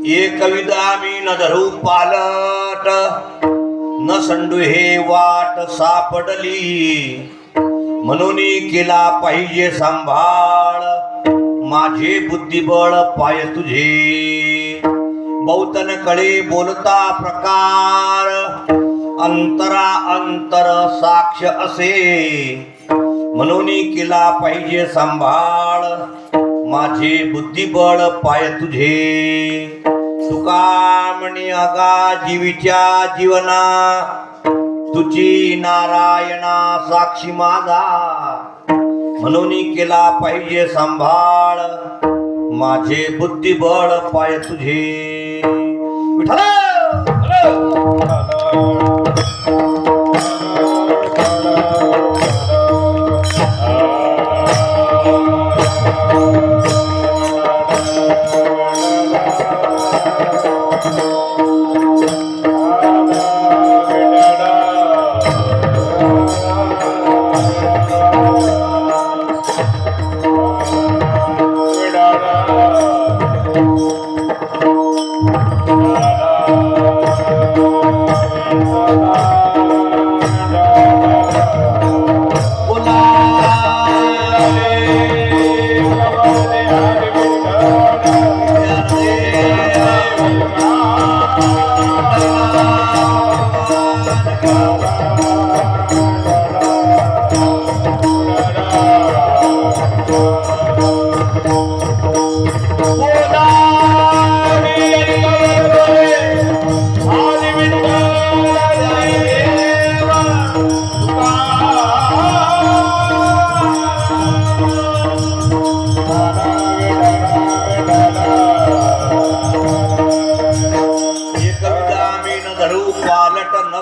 एक विदा मी न धरू पालट, न संडू हे वाट सापडली. म्हणून केला पाहिजे सांभाळ, माझे बुद्धिबळ पाय तुझे. बहुतन कळे बोलता प्रकार, अंतरा अंतर साक्ष असे. म्हणून केला पाहिजे सांभाळ, माझे बुद्धिबळ पाय तुझे. तुका म्हणे अगा जीवीच्या जीवना, तुझी नारायणा साक्षी माझा. म्हणून केला पाहिजे सांभाळ, माझे बुद्धिबळ पाय तुझे. विठ्ठल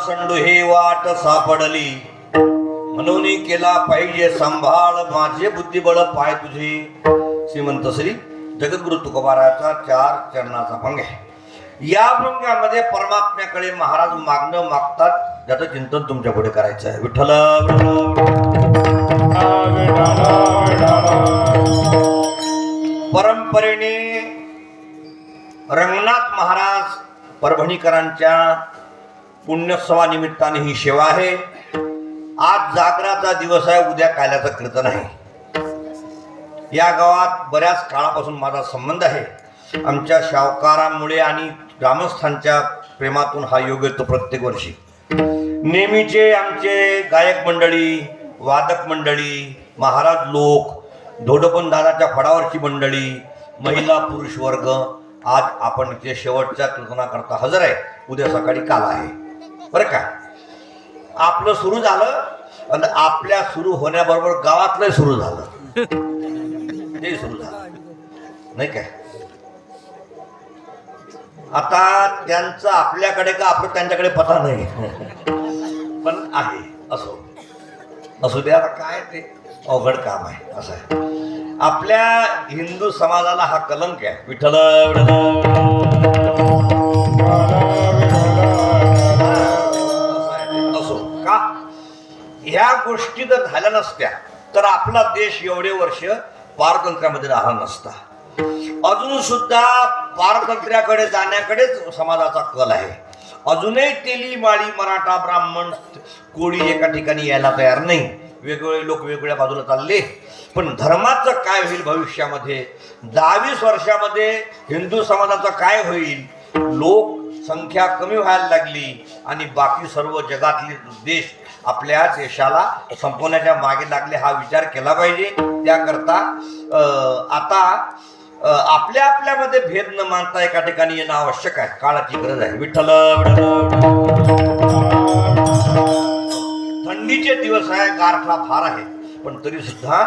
संडू हे वाट सापडली. म्हणून केला पाहिजे सांभाळ, माझे बुद्धिबळ पाय तुझे. श्रीमंत श्री जगद्गुरु तुकोबाराचा 4 चरणाचा भंग आहे. या भंगामध्ये परमात्म्याकडे महाराज मागणं मागतात, ज्याचं चिंतन तुमच्या पुढे करायचं आहे. विठ्ठल परंपरेने रंगनाथ महाराज परभणीकरांच्या पुण्योत्सवानिमित्ताने ही सेवा आहे. आज जागराचा दिवस आहे, उद्या काल्याचं कीर्तन आहे. या गावात बऱ्याच काळापासून माझा संबंध आहे. आमच्या शावकारामुळे आणि ग्रामस्थांच्या प्रेमातून हा योग येतो प्रत्येक वर्षी. नेहमीचे आमचे गायक मंडळी, वादक मंडळी, महाराज लोक, धोडपण दादाच्या फडावरची मंडळी, महिला पुरुष वर्ग आज आपण इथे शेवटच्या कीर्तनाकरता हजर आहे. उद्या सकाळी काल आहे बरं का. आपलं सुरू झालं आणि आपल्या सुरू होण्याबरोबर गावातलं सुरू झालं, ते सुरू झालं नाही काय. आता त्यांचं आपल्याकडे का आपलं त्यांच्याकडे पता नाही, पण आहे. असू द्या, काय ते अवघड काम आहे. असं आहे, आपल्या हिंदू समाजाला हा कलंक आहे. विठ्ठल असो का, ह्या गोष्टी जर झाल्या नसत्या तर आपला देश एवढे वर्ष पारतंत्र्यामध्ये राहिला नसता. अजून सुद्धा पारतंत्र्याकडे जाण्याकडेच समाजाचा कल आहे. अजूनही तेली माळी मराठा ब्राह्मण कोळी एका ठिकाणी यायला तयार नाही. वेगवेगळे लोक वेगवेगळ्या बाजूला चालले. पण धर्माचं काय होईल भविष्यामध्ये, 10-20 वर्षामध्ये हिंदू समाजाचं काय होईल. लोक संख्या कमी व्हायला लागली आणि बाकी सर्व जगातले देश आपल्या देशाला संपवण्याच्या मागे लागले. हा विचार केला पाहिजे. त्याकरता आता आपल्या आपल्यामध्ये भेद न मानता एका ठिकाणी येणं आवश्यक आहे. काळाची गरज आहे. विठ्ठल थंडीचे दिवस आहे, गारठा फार आहे, पण तरी सुद्धा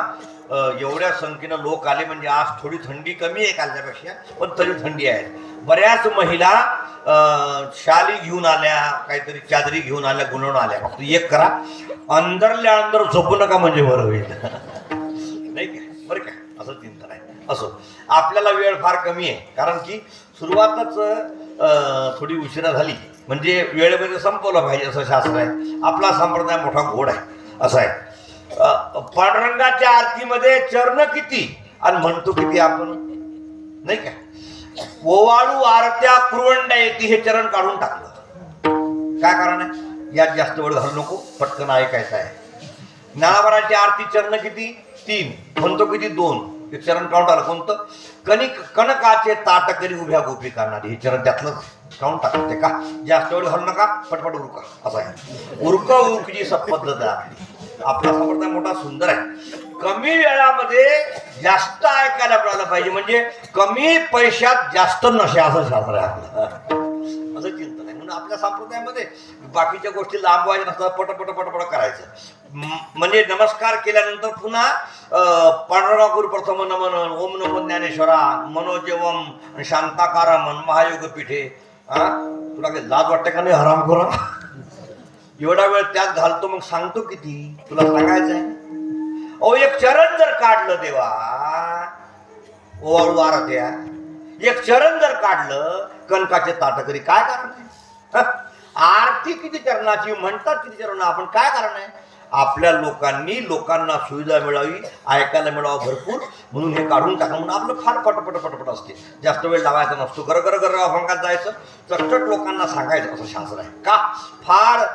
एवढ्या संख्येनं लोक आले म्हणजे आज थोडी थंडी कमी आहे कालच्यापेक्षा, पण तरी थंडी आहे. बऱ्याच महिला शाली घेऊन आल्या, काहीतरी चादरी घेऊन आल्या, गुणवून आल्या. फक्त एक करा, अंदरल्या अंदर झोपू नका म्हणजे बरं होईल नाही काय. बरं काय, असं चिंतन आहे. असो, आपल्याला वेळ फार कमी आहे, कारण की सुरुवातच थोडी उशिरा झाली म्हणजे वेळेमध्ये संपवलं पाहिजे असं शास्त्र आहे. आपला संप्रदाय मोठा घोड आहे. असं आहे, पांडुरंगाच्या आरतीमध्ये चरण किती आणि म्हणतो किती आपण नाही का. ओवाळू आरत्या कुरवंड्या येते हे चरण काढून टाकलं. काय कारण आहे? यात जास्त वेळ घालू नको, पटकन ऐकायचं आहे. ज्ञानाभराची आरती चरण किती? 3. म्हणतो किती? 2. एक चरण काउंट आलं. कोणतं? कणकाचे ताट करी उभ्या गोपी करणारी, हे चरण त्यातलं काउंट टाकते का? जास्त वेळ घालू नका, पटपट उरका. असं आहे. उरकजी सब पद्धत आहे. आपला संप्रदाय मोठा सुंदर आहे. कमी वेळामध्ये जास्त ऐकायला मिळालं पाहिजे, म्हणजे कमी पैशात जास्त नशा, असं शास्त्र आहे आपलं. असं चिंतन आहे. म्हणून आपल्या संप्रदायामध्ये बाकीच्या गोष्टी लांबवायच्या नसतात, पटपट पटपट करायचं. म्हणजे नमस्कार केल्यानंतर पुन्हा पांडुरंगा गुरु प्रथम नमन, ओम नमो ज्ञानेश्वरा, मनोजेवम शांताकारमन महायोग पीठे. तुला काही लाज वाटते का नाही हरामखोरा? एवढा वेळ त्यात घालतो, मग सांगतो किती तुला सांगायचं आहे? ओ एक चरण जर काढलं देवा, ओवाळू आरत्या, एक चरण जर काढलं कणकाचे ताटकरी, काय कारण आहे? आरती किती चरणाची म्हणतात, किती चरण, आपण काय कारण आहे? आपल्या लोकांना सुविधा मिळावी, ऐकायला मिळावं भरपूर, म्हणून हे काढून टाका. म्हणून आपलं फार पटपट पटपट असते. जास्त वेळ लावायचा नसतो. गर अभंगात जायचं, चटचट लोकांना सांगायचं, असं शास्त्र आहे. का? फार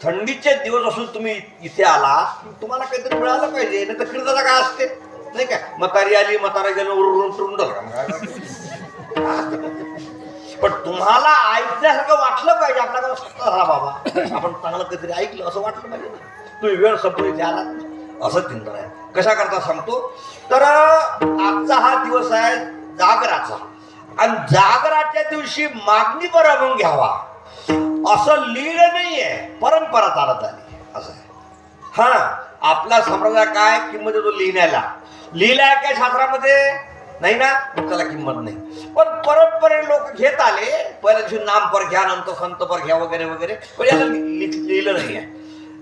थंडीचे दिवस असून तुम्ही इथे आला, तुम्हाला काहीतरी मिळालं पाहिजे. नाही तर कीर्तनाला काय असते नाही काय? म्हातारी आली, म्हातारा गेलं, उरून टुरून. पण तुम्हाला ऐकण्यासारखं वाटलं पाहिजे. आपल्याला स्वतः बाबा आपण चांगलं काहीतरी ऐकलं असं वाटलं पाहिजे ना. तुम्ही वेळ संपली इथे आला, असं चिंतन आहे. कशा करता सांगतो तर, आजचा हा दिवस आहे जागराचा, आणि जागराच्या दिवशी मागणी पर अभंग घ्यावा असं लिहिलं नाहीये, परंपरा चालत आली असं आहे. आपला संप्रदाय काय किंमत आहे तो लिहिलाय काय शास्त्रामध्ये नाही ना, मग त्याला किंमत नाही. पण परंपरे लोक घेत आले, पहिल्या दिवशी नाम पर घ्या, नंतर संत पर घ्या वगैरे वगैरे, पण याला लिहिलं नाहीये.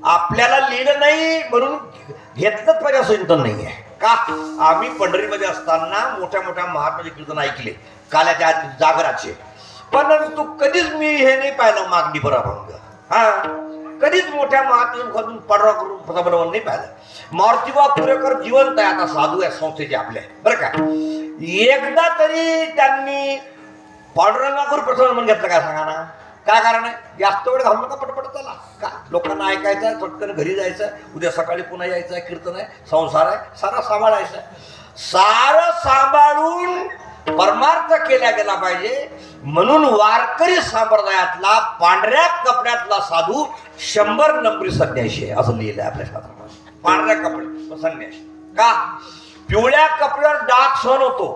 आपल्याला लिहिलं नाही म्हणून घेतलंच पाहिजे असं चिंतन नाहीये. का? आम्ही पंढरीमध्ये असताना मोठ्या मोठ्या महात्माचे कीर्तन ऐकले काल्याच्या जागराचे, परंतु कधीच मी हे नाही पाहिलं मागणी पर अभंग. कधीच मोठ्या महात्म्यातून पांडुरंगा करून प्रथम नाही पाहिलं. मारुतीबा पुरेकर जिवंत आहे, आता साधू आहे संस्थेचे आपल्या, बरं का. एकदा तरी त्यांनी पांडुरंगा करून प्रथम घेतलं काय सांगा ना? काय कारण आहे? जास्त वेळ घालू नका, पटपट चला. का? लोकांना ऐकायचं आहे, चटकन घरी जायचं, उद्या सकाळी पुन्हा यायचं आहे, कीर्तन आहे, संसार आहे, सारा सांभाळायचं आहे. सारं सांभाळून परमार्थ केला गेला पाहिजे. म्हणून वारकरी संप्रदायातला पांढऱ्या कपड्यातला साधू 100 नंबरी संन्याशी आहे असं लिहिलंय आपल्या शास्त्रामध्ये. पांढऱ्या कपडे संन्याशी. का? पिवळ्या कपड्यावर डाग सहन होतो,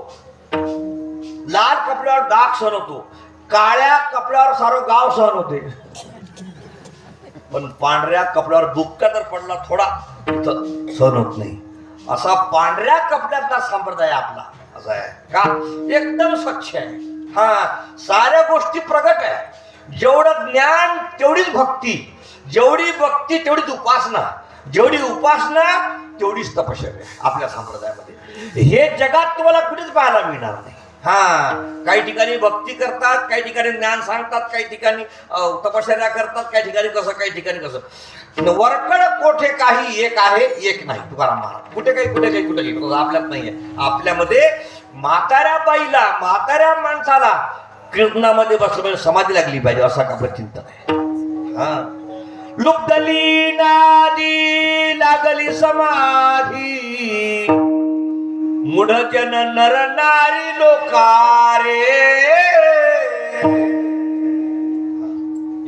लाल कपड्यावर डाग सहन होतो, काळ्या कपड्यावर सारं गाव सहन होते, पण पांढऱ्या कपड्यावर बुक्का जर पडला थोडा सहन होत नाही. असा पांढऱ्या कपड्यातला संप्रदाय आपला असा आहे. का? एकदम स्वच्छ आहे. साऱ्या गोष्टी प्रगट आहे. जेवढं ज्ञान तेवढीच भक्ती, जेवढी भक्ती तेवढीच उपासना, जेवढी उपासना तेवढीच तपश्चर्या आपल्या संप्रदायामध्ये. हे जगात तुम्हाला कुठेच पाहायला मिळणार नाही. काही ठिकाणी भक्ती करतात, काही ठिकाणी ज्ञान सांगतात, काही ठिकाणी तपश्चर्या करतात, काही ठिकाणी कसं, काही ठिकाणी कसं. वरकड कोठे काही एक आहे एक नाही, तुकाराम महाराज. कुठे काही कुठे काही कुठे काही आपल्यात नाहीये. आपल्यामध्ये म्हाताऱ्या बाईला, म्हाताऱ्या माणसाला कीर्तनामध्ये बसलं म्हणजे समाधी लागली पाहिजे असं आपलं चिंतन आहे. लुप्तली नादी लागली समाधी, मूढजन नर नारी लोकारे.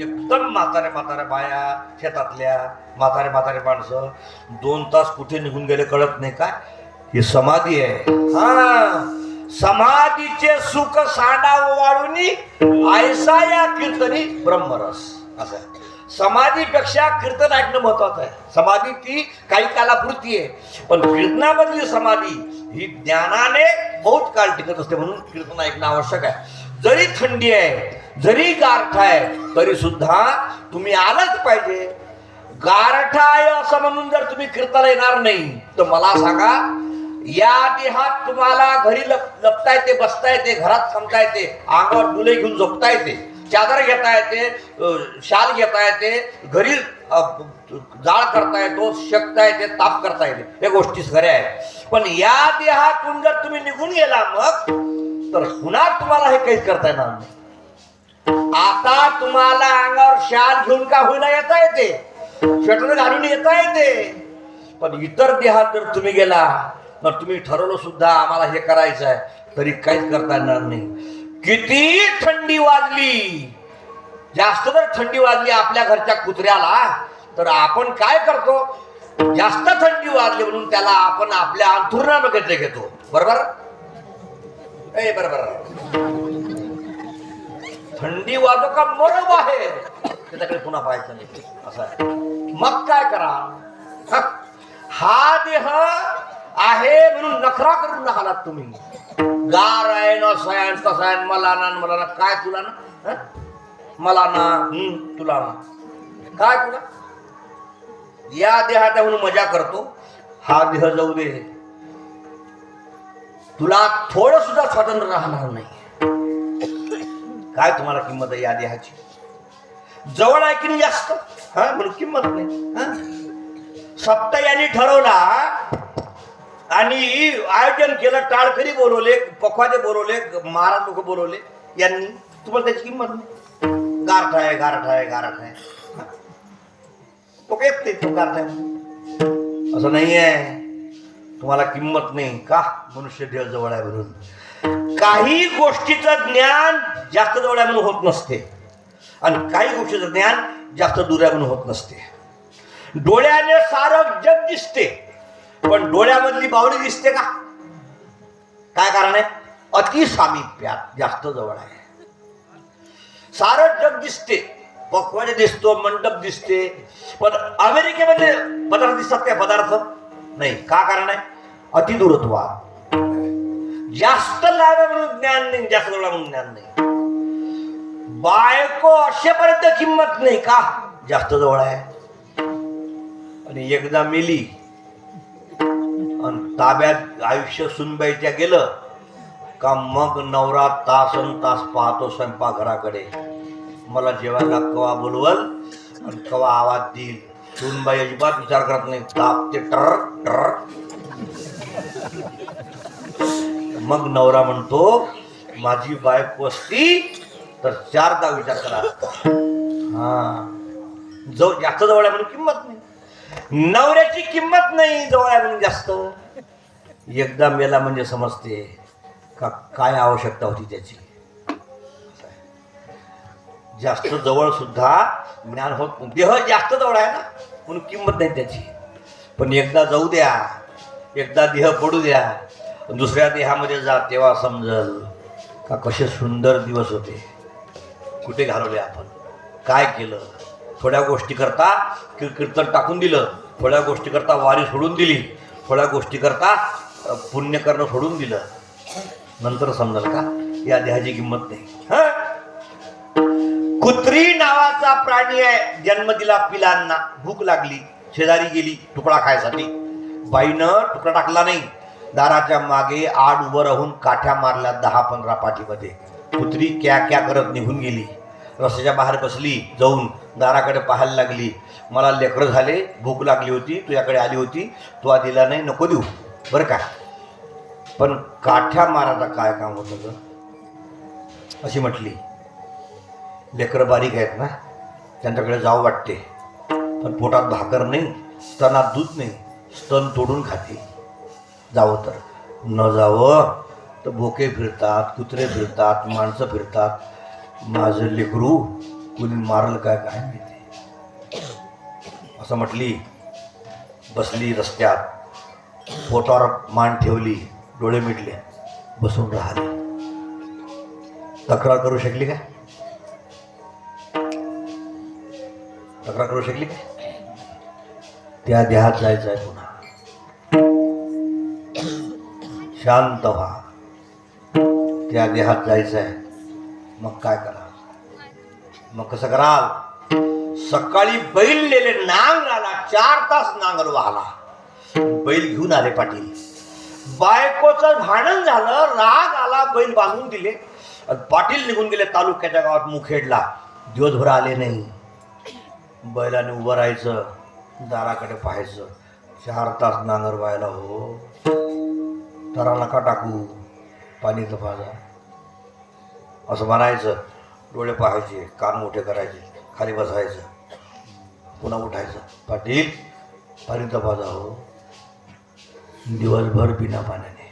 एकदम म्हाताऱ्या बाया, शेतातल्या म्हातारे माणसं 2 तास कुठे निघून गेले कळत नाही. काय? ही समाधी आहे. समाधीचे सुख सांडा वाळूनी, ऐसा या कीर्तनी ब्रह्मरस असं आहे. समाधीपेक्षा कीर्तन ऐकणं महत्वाचं आहे. समाधी ती काही कालापुरती आहे, पण कीर्तनामधली समाधी ही ज्ञानाने बहुत काळ टिकत असते. म्हणून कीर्तन ऐकणं आवश्यक आहे. जरी थंडी आहे, जरी गारठा आहे, तरी सुद्धा तुम्ही आलंच पाहिजे. गारठा आहे असं म्हणून जर तुम्ही कीर्तनाला येणार नाही तर मला सांगा, या देहात तुम्हाला घरी लपता येते, बसता येते, घरात थांबता येते, अंगावर डुले घेऊन झोपता येते, चादर घेता येते, शाल घेता येते, घरी जाळ करता येतो, शकता येते, ताप करता येते, या गोष्टी खऱ्या आहेत. पण या देहातून जर तुम्ही निघून गेला, मग तर पुन्हा तुम्हाला हे काहीच करता येणार नाही. आता तुम्हाला अंगावर शाल घेऊन का होईना येता येते, स्वेटर घालून येता येते, पण इतर देहात जर तुम्ही गेला तर तुम्ही ठरवलं सुद्धा आम्हाला हे करायचं आहे तरी काहीच करता येणार नाही. किती थंडी वाजली, जास्त जर थंडी वाजली आपल्या घरच्या कुत्र्याला तर आपण काय करतो, जास्त थंडी वाजली म्हणून त्याला आपण आपल्या अंथरुणामध्ये घेतो. बरोबर ए बरोबर. थंडी वाजो का मरो बाहेर, त्याच्याकडे पुन्हा पाहायचं नाही असं आहे. मग काय करा, हा देह आहे म्हणून नखरा करून राहिलात तुम्ही. गार आहे ना सयान कसा आहे, मला ना काय तुला ना, मला ना तुला ना काय तुला. या देहात म्हणून मजा करतो, हा देह जाऊ दे, तुला थोडं सुद्धा स्वातंत्र्य राहणार नाही. काय तुम्हाला किंमत आहे या देहाची. जवळ आहे की नाही जास्त, हा म्हणून किंमत नाही. सप्ताह्यांनी ठरवला आणि आयोजन केलं, टाळकरी बोलवले, पखवाजे बोलवले, महाराज लोक बोलवले यांनी, तुम्हाला त्याची किंमत नाही. गारठा आहे गारठा आहे गारठा आहे, तो येत नाही तो गारठा आहे असं नाही आहे. तुम्हाला किंमत नाही का, मनुष्य देह जवळ आहे म्हणून. काही गोष्टीचं ज्ञान जास्त जवळ आहे म्हणून होत नसते आणि काही गोष्टीचं ज्ञान जास्त दूर आहे म्हणून होत नसते. डोळ्याने सारं जग दिसते पण डोळ्यामधली बावडी दिसते का, काय कारण आहे, अति सामिप्यात जास्त जवळ आहे. सारं जग दिसते, पखवाजे दिसतो, मंडप दिसते, पण अमेरिकेमध्ये पदार्थ दिसतात त्या पदार्थ नाही. का कारण आहे, अति दूरत्वात. जास्त लाभ म्हणून ज्ञान नाही, जास्त जवळ म्हणून ज्ञान नाही. बायको असेपर्यंत किंमत नाही का, जास्त जवळ आहे. आणि एकदा मेली आणि ताब्यात आयुष्य सुनबाईच्या गेलं का मग नवरा तासन तास पाहतो स्वयंपाकघराकडे, मला जेवायला कवा बोलवल आणि कवा आवाज देईल. सुनबाई अजिबात विचार करत नाही, तापते टर टर. मग नवरा म्हणतो माझी बायको असती तर 4दा विचार करा. हा जास्त जवळ आहे म्हणून किंमत नाही. नवऱ्याची किंमत नाही, जवळ आहे म्हणून जास्त. एकदा मेला म्हणजे समजते का काय आवश्यकता होती त्याची. जास्त जवळ सुद्धा ज्ञान होत नाही. देह जास्त जवळ आहे ना म्हणून किंमत नाही त्याची. पण एकदा जाऊ द्या, एकदा देह पडू द्या, दुसऱ्या देहामध्ये जा, तेव्हा समजल का कसे सुंदर दिवस होते, कुठे घालवले आपण, काय केलं. थोड्या गोष्टी करता कीर्तन टाकून दिलं, थोड्या गोष्टी करता वारी सोडून दिली, थोड्या गोष्टी करता पुण्य करणं सोडून दिलं, नंतर समजल का या देहाची किंमत नाही. कुत्री नावाचा प्राणी आहे, जन्म दिला पिलांना, भूक लागली, शेजारी गेली तुकडा खायसाठी, बाईनं तुकडा टाकला नाही, दाराच्या मागे आड उभं राहून काठ्या मारल्या 10-15 पाठीमध्ये. कुत्री क्या क्या करत निघून गेली, रस्त्याच्या बाहेर बसली, जाऊन दाराकडे पाहायला लागली, मला लेकरं झाले, भूक लागली होती, तुझ्याकडे आली होती, तू दिला नाही, नको देऊ बरं का, पण काठ्या मारायचं काय काम होतं ग, अशी म्हटली. लेकरं बारीक आहेत ना, त्यांच्याकडे जावं वाटते, पण पोटात भाकर नाही, स्तनात दूध नाही, स्तन तोडून खाते. जावं तर न जावं तर बोके फिरतात, कुत्रे फिरतात, माणसं फिरतात, माझं लेकरू कुणी मारल काय काय माहिती, असं म्हटली. बसली रस्त्यात, पोटावर मान ठेवली, डोळे मिटले, बसून राहिली. तक्रार करू शकली का, तक्रार करू शकली का. त्या देहात जायचं आहे पुन्हा, शांत व्हा, त्या देहात जायचं आहे. मग काय करा, मग कसं कराल. सकाळी बैल नेले, नांगराला 4 तास नांगर वाहला, बैल घेऊन आले पाटील. बायकोचं भांडण झालं, राग आला, बैल बांधून दिले, पाटील निघून गेले तालुक्याच्या गावात मुखेडला. दिवसभर आले नाही. बैलाने उभं राहायचं, दाराकडे पाहायचं. 4 तास नांगर व्हायला हो, तरा नका टाकू, पाणी तपासा. असं म्हणायचं, डोळे पाहायचे, कान मोठे करायचे, खाली बसायचं, पुन्हा उठायचं. पाटील पाणी तपासा हो, दिवसभर बिना पाण्याने.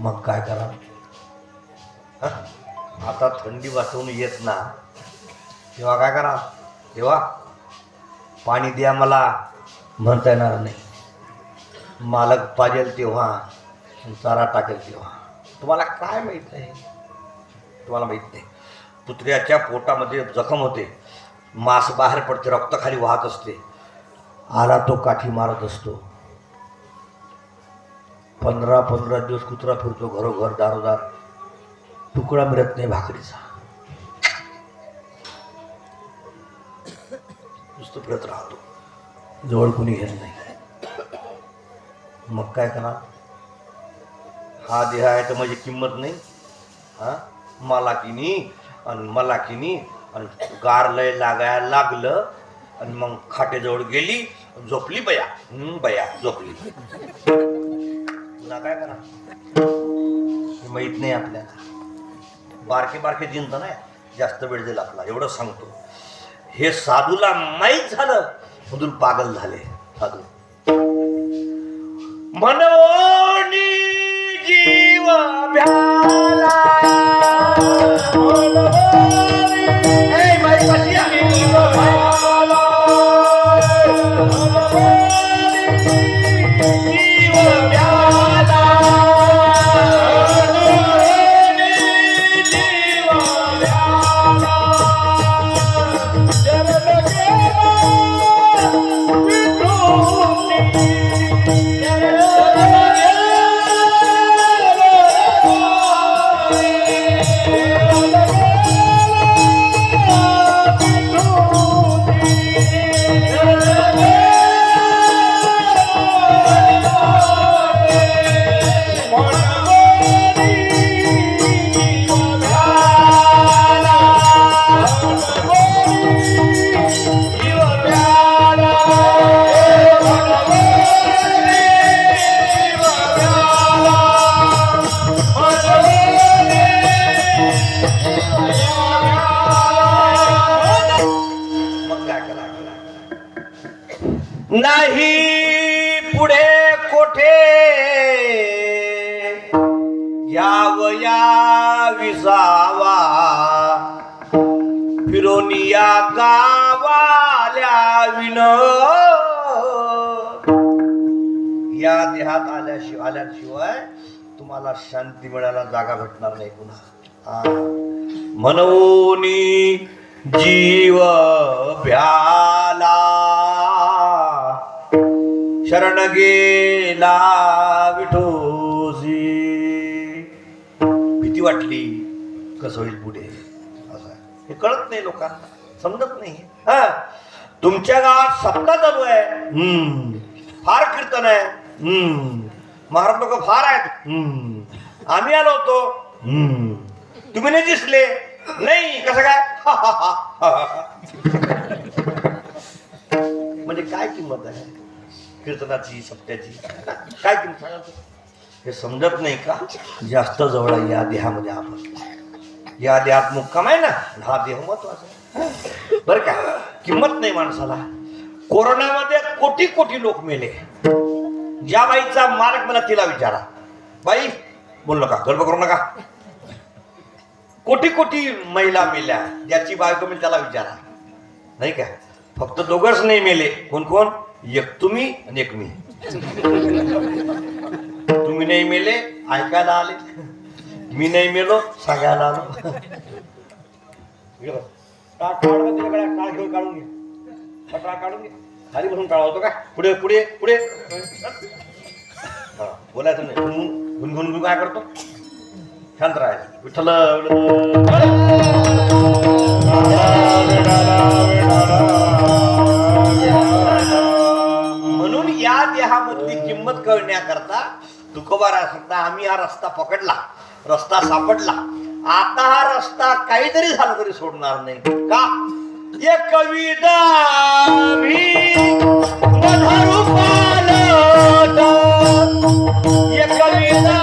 मग काय करा? आता थंडी वाचवून येत ना, तेव्हा काय करा? तेव्हा पाणी द्या मला म्हणता येणार नाही. मालक पाजेल तेव्हा, चारा टाकेल तेव्हा. तुम्हाला काय माहीत आहे? तुम्हाला माहीत नाही. कुत्र्याच्या पोटामध्ये जखम होते, मांस बाहेर पडते, रक्त खाली वाहत असते, आला तो काठी मारत असतो. 15-15 दिवस कुत्रा फिरतो घरोघर, दारोदार, तुकडा मिळत नाही भाकरीचा, नुसतं फिरत राहतो, जवळ कोणी घेत नाही. मग काय करा? हा देह आहे तर माझी किंमत नाही. मालाकीनी आणि गार लय लागायला लागलं आणि मग खाटेजवळ गेली, झोपली बया. बया झोपली. तुला काय करा? हे माहीत नाही आपल्याला. बारके बारके जिंत नाही, जास्त वेळ दिला आपला, एवढं सांगतो. हे साधूला माहीत झालं म्हणून पागल झाले साधू. मनोनी जीव भ्याला, नाही पुढे कोठे यावया विसावा, फिरोनिया गावाल्या विन. या देहात आल्याशिवाय तुम्हाला शांती मिळायला जागा भेटणार नाही पुन्हा. मनोनी जीव भ्याला, शरण गेला विठोजी. भीती वाटली, कसं होईल पुढे, असं हे कळत नाही लोकांना, समजत नाही. तुमच्या गावात सप्ताह चालू आहे, फार कीर्तन आहे, महाराज लोक फार आहेत, आम्ही आलो होतो, तुम्ही नाही दिसले. नाही कसं काय? म्हणजे काय किंमत आहे कीर्तनाची, सप्त्याची? काय किंमत सांगा? हे समजत नाही का? जास्त जवळ आहे या देहामध्ये आपण. या देहात मुक्काम आहे ना, हा देह महत्वाचा आहे बरं का. किंमत नाही माणसाला. कोरोनामध्ये कोटी कोटी लोक मेले. ज्या बाईचा मालक मला तिला विचारा, बाई बोल नका, गर्भ करू नका. कोटी कोटी महिला मेल्या, ज्याची बायको मिळेल त्याला विचारा, नाही का? फक्त दोघंच नाही मेले. कोण कोण? एक तुम्ही आणि एक मी. तुम्ही नाही मेले ऐकायला आले, मी नाही मेलो सांगायला आलो. काळ घेऊन काढून घे, पटरा काढून घे, खाली बसून काढा होतो का? पुढे पुढे पुढे बोलायचं नाही. गुणगुण काय करतो? शांत राहायचं. विठ्ठल म्हणून या देहामधली किंमत कळण्याकरता तुकोबारा सांगता, आम्ही हा रस्ता पकडला, रस्ता सापडला. आता हा रस्ता काहीतरी झालं तरी सोडणार नाही. का? एक कविता एक कविता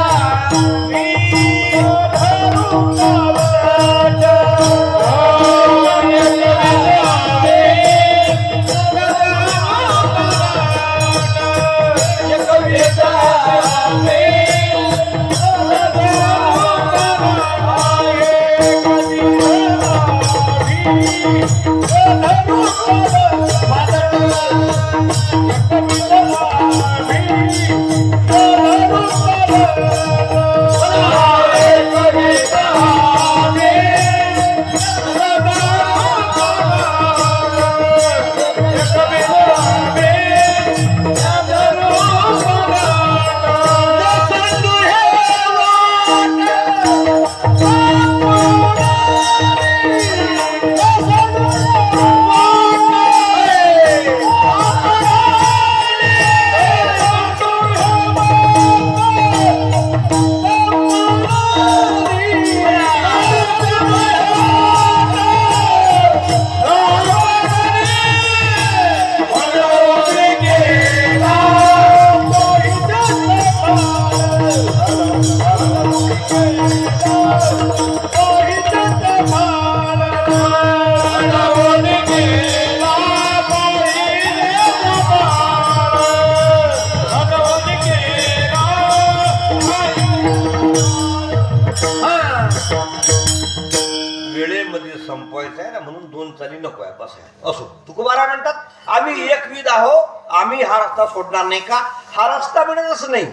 वेळेमध्ये संपवायचं आहे ना, म्हणून 2 चाली नको आहे, बस आहे. असो, तुकोबाराय म्हणतात आम्ही एकविध आहो, आम्ही हा रस्ता सोडणार नाही. का? हा रस्ता मिळतच नाही.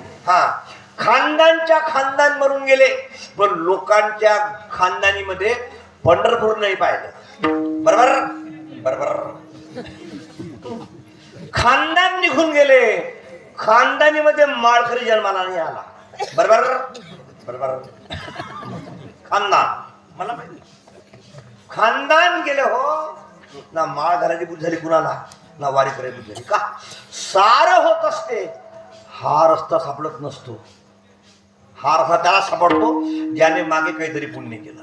खानदानच्या खानदान मरून गेले, पण लोकांच्या खानदानीमध्ये पंढरपूर नाही पाहिलं. बरोबर बरोबर. खानदान निघून गेले, खानदानीमध्ये माळकरी जन्माला नाही आला. बरोबर बरोबर. खानदान मला माहिती, खानदान गेले हो ना, माळ घालायची बुद्ध झाली कुणाला, ना वारी करायची बुद्ध झाली. का? सारं होत असते, हा रस्ता सापडत नसतो. हा रस्ता त्याला सापडतो ज्याने मागे काहीतरी पुण्य केलं.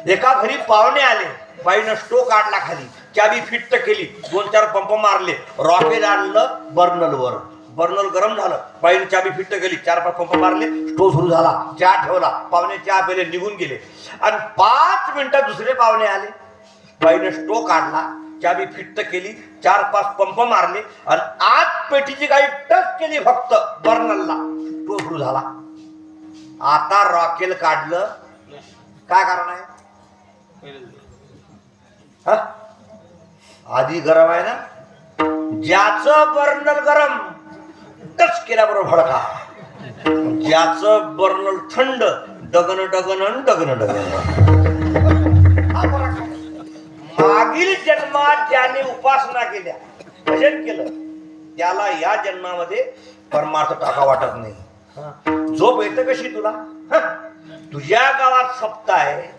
एका घरी पाहुणे आले, बाईनं स्टो काढला खाली, चाबी फिट्ट केली, 2-4 पंप मारले, रॉकेट आणलं बर्नलवर, बर्नल गरम झालं, बाईने चाबी फिट्ट केली, 4-5 पंप मारले, स्टो सुरू झाला, चहा ठेवला, पाहुणे चहा पेले, निघून गेले. आणि 5 मिनिटात दुसरे पाहुणे आले, बाईने स्टो काढला, चाबी फिट्ट केली, 4-5 पंप मारले, आणि आत पेटीची गाडी टच केली फक्त बर्नलला, स्टो सुरू झाला. आता रॉकेल काढलं, काय कारण आहे? आधी गरम आहे ना, ज्याचं बर्नल गरम टच केल्याबरोबर भडका, ज्याचं बर्नल थंड डगन डगन डगन डगन. मागील जन्मात ज्याने उपासना केल्या, भजन केलं, त्याला या जन्मामध्ये परमार्थ टाका वाटत नाही. झोप येते कशी तुला? तुझ्या गावात सप्ताह आहे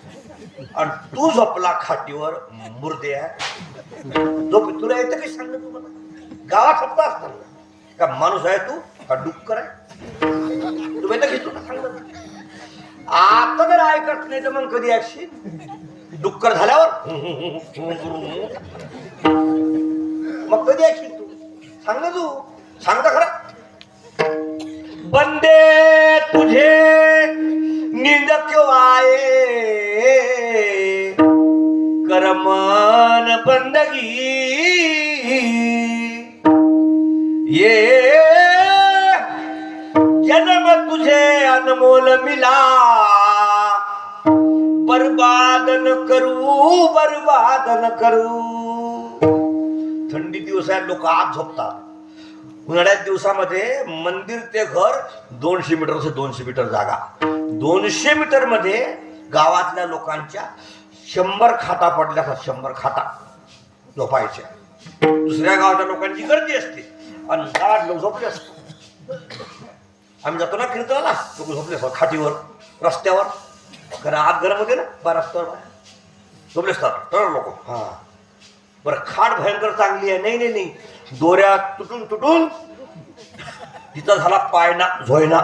आणि तू झोपला खाटीवर, मुर्दे आहे. झोप तुला येते कशी? सांग तुम्हाला, गावात सप्ताह असतात का? माणूस आहे तू का डुक्कर आहे? तू येतं की तुला सांग. आता जर ऐकत नाही तर मग कधी ऐकशील? डुक्कर झाल्यावर मग कधी ऐकशील तू? सांग ना, तू सांगता खरं. बंदे तुझे नींद क्यों आए, करमन बंदगी, ये जन्म तुझे अनमोल मिला, बर्बाद न करू, बर्बाद न करू. थंडी दिवसात लोक आत झोपतात, उन्हाळ्यात दिवसामध्ये मंदिर ते घर 200 मीटर, 200 मीटर जागा, 200 मीटर मध्ये गावातल्या लोकांच्या 100 खाटा पडल्या, 100 खाटा झोपायच्या. दुसऱ्या गावाच्या लोकांची गर्दी असते आणि गावात लोक झोपले असतात. आम्ही जातो ना कीर्तनाला, लोक झोपले असतात खाटीवर, रस्त्यावर. कारण आत गरम होते ना, बा रस्त्यावर झोपले असतात तर लोक. बरं, खाट भयंकर चांगली आहे? नाही नाही नाही, दोऱ्या तुटून तुटून तिचा झाला पायना झोयना.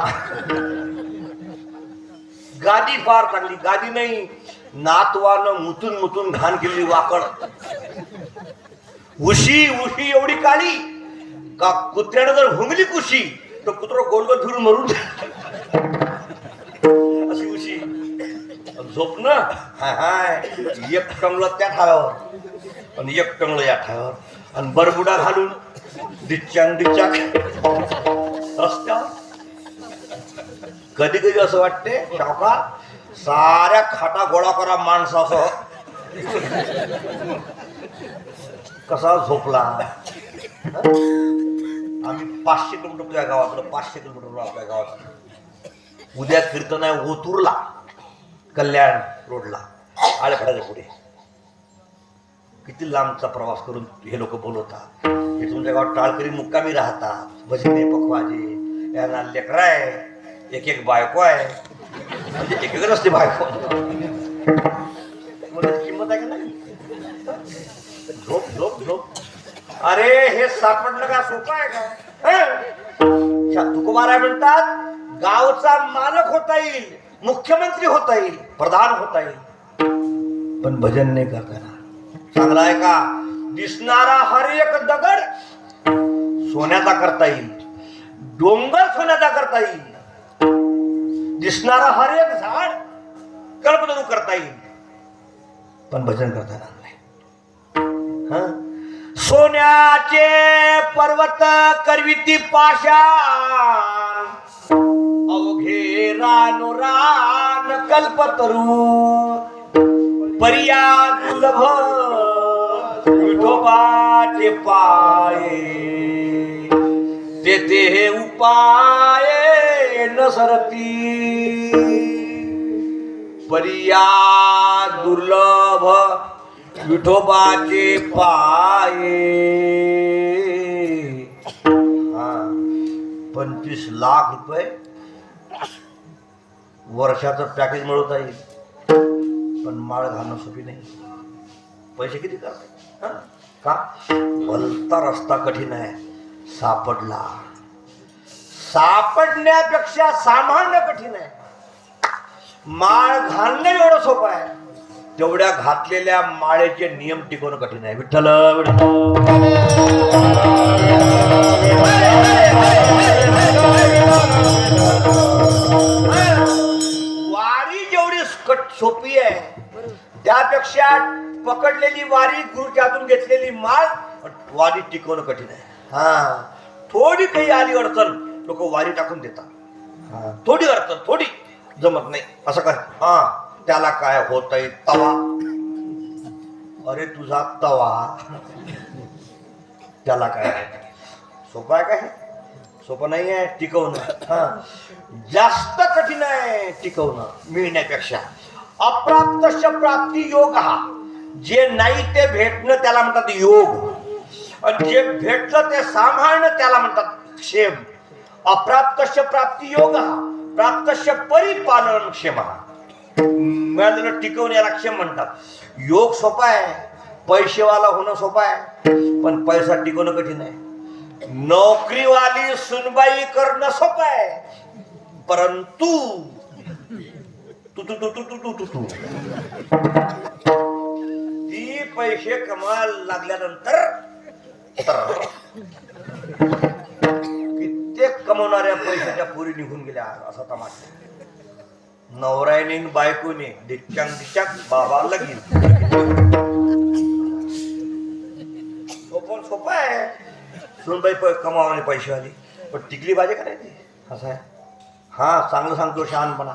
गादी फार चांगली, गादी नाही, नातवानं मुतून मुतून घाण केलेली वाकड. उशी उशी एवढी काळी का कुत्र्यानं जर हुंगली कुशी तर कुत्र गोल गोल फिरून मरून अशी उशी. झोप ना, हाय एक टंगलं त्या ठाव्यावर आणि एक टंगलं या ठाव्यावर, आणि बरबुडा घालून डिच्चांग डिच्चांग रस्त्यावर. कधी कधी असं वाटते शावकार साऱ्या खाटा गोळा करा माणसासह, कसा झोपला. आम्ही 500 किलोमीटर तुझ्या गावाकडं, 500 किलोमीटर आपल्या गावात. उद्या कीर्तन आहे ओतूरला, कल्याण रोडला, आळेफाड्याच्या पुढे. किती लांबचा प्रवास करून हे लोक बोलवतात. हे तुमच्या गावात टाळकरी मुक्कामी राहतात, भजने पखवाजे, यांना लेकरं आहे, एक एक बायको आहे, म्हणजे एक एक असते बायको. किंमत आहे का नाही? झोप झोप झोप. अरे हे सापडणं का सोपं आहे का? तुकोबाराय म्हणतात गावचा मालक होता येईल, मुख्यमंत्री होता येईल, प्रधान होता येईल, पण भजन नाही करता येणार. चांगला आहे का? दिसणारा हर एक दगड सोन्याचा करता येईल, डोंगर सोन्याचा करता येईल, दिसणारा हर एक झाड कल्पतरू करता येईल, पण भजन करता येणार नाही. सोन्याचे पर्वत करविती पाषाण, अवघे रानो रान कल्पतरू पर्या दुर्लभ विठोबाचे पाये तेथे हे उपाय न सरती पर्या दुर्लभ विठोबाचे पाये 25 लाख रुपये वर्षाचं पॅकेज मिळवता येईल, पण माळ घालणं सोपी नाही. पैसे किती करते का? भलता रस्ता कठीण आहे. सापडण्यापेक्षा सांभाळणं कठीण आहे. माळ घालणं एवढं सोपं आहे, तेवढ्या घातलेल्या माळेचे नियम टिकवणं कठीण आहे. विठ्ठल वारी जेवढी सोपी आहे त्यापेक्षा पकडलेली वारी गुरुच्या हातून घेतलेली माळ वारी टिकवणं कठीण आहे. थोडी काही आली अडचण लोक वारी टाकून देतात. थोडी अडचण थोडी जमत नाही असं काय, त्याला काय होतंय तवा. अरे तुझा तवा त्याला काय सोपं आहे काय? सोपं नाही आहे टिकवणं. जास्त कठीण आहे टिकवणं मिळण्यापेक्षा. अप्राप्तस्य प्राप्ती योग हा, जे नाही ते भेटणं त्याला म्हणतात योग, आणि जे भेटलं ते सांभाळणं त्याला म्हणतात क्षेम. अप्राप्तस्य प्राप्ती योग हा, प्राप्तस्य परिपालन क्षेम. मिळालेलं टिकवून याला क्षेम म्हणतात. योग सोपा आहे, पैसेवाला होणं सोपं आहे, पण पैसा टिकवणं कठीण आहे. नोकरीवाली सुनबाई करणं सोपं आहे, परंतु ती पैसे कमायला लागल्यानंतर कित्येक कमवणाऱ्या पैशाच्या पोरी निघून गेल्या असा तमाशा. नवरायने बायकोने डिच्चांग डिच्चाक बाबा लगीन. सोपं आहे. सुनबाई कमावाने पैसे आली, पण टिकली पाहिजे का नाही असं आहे. चांगलं सांगतो शहाणपणा.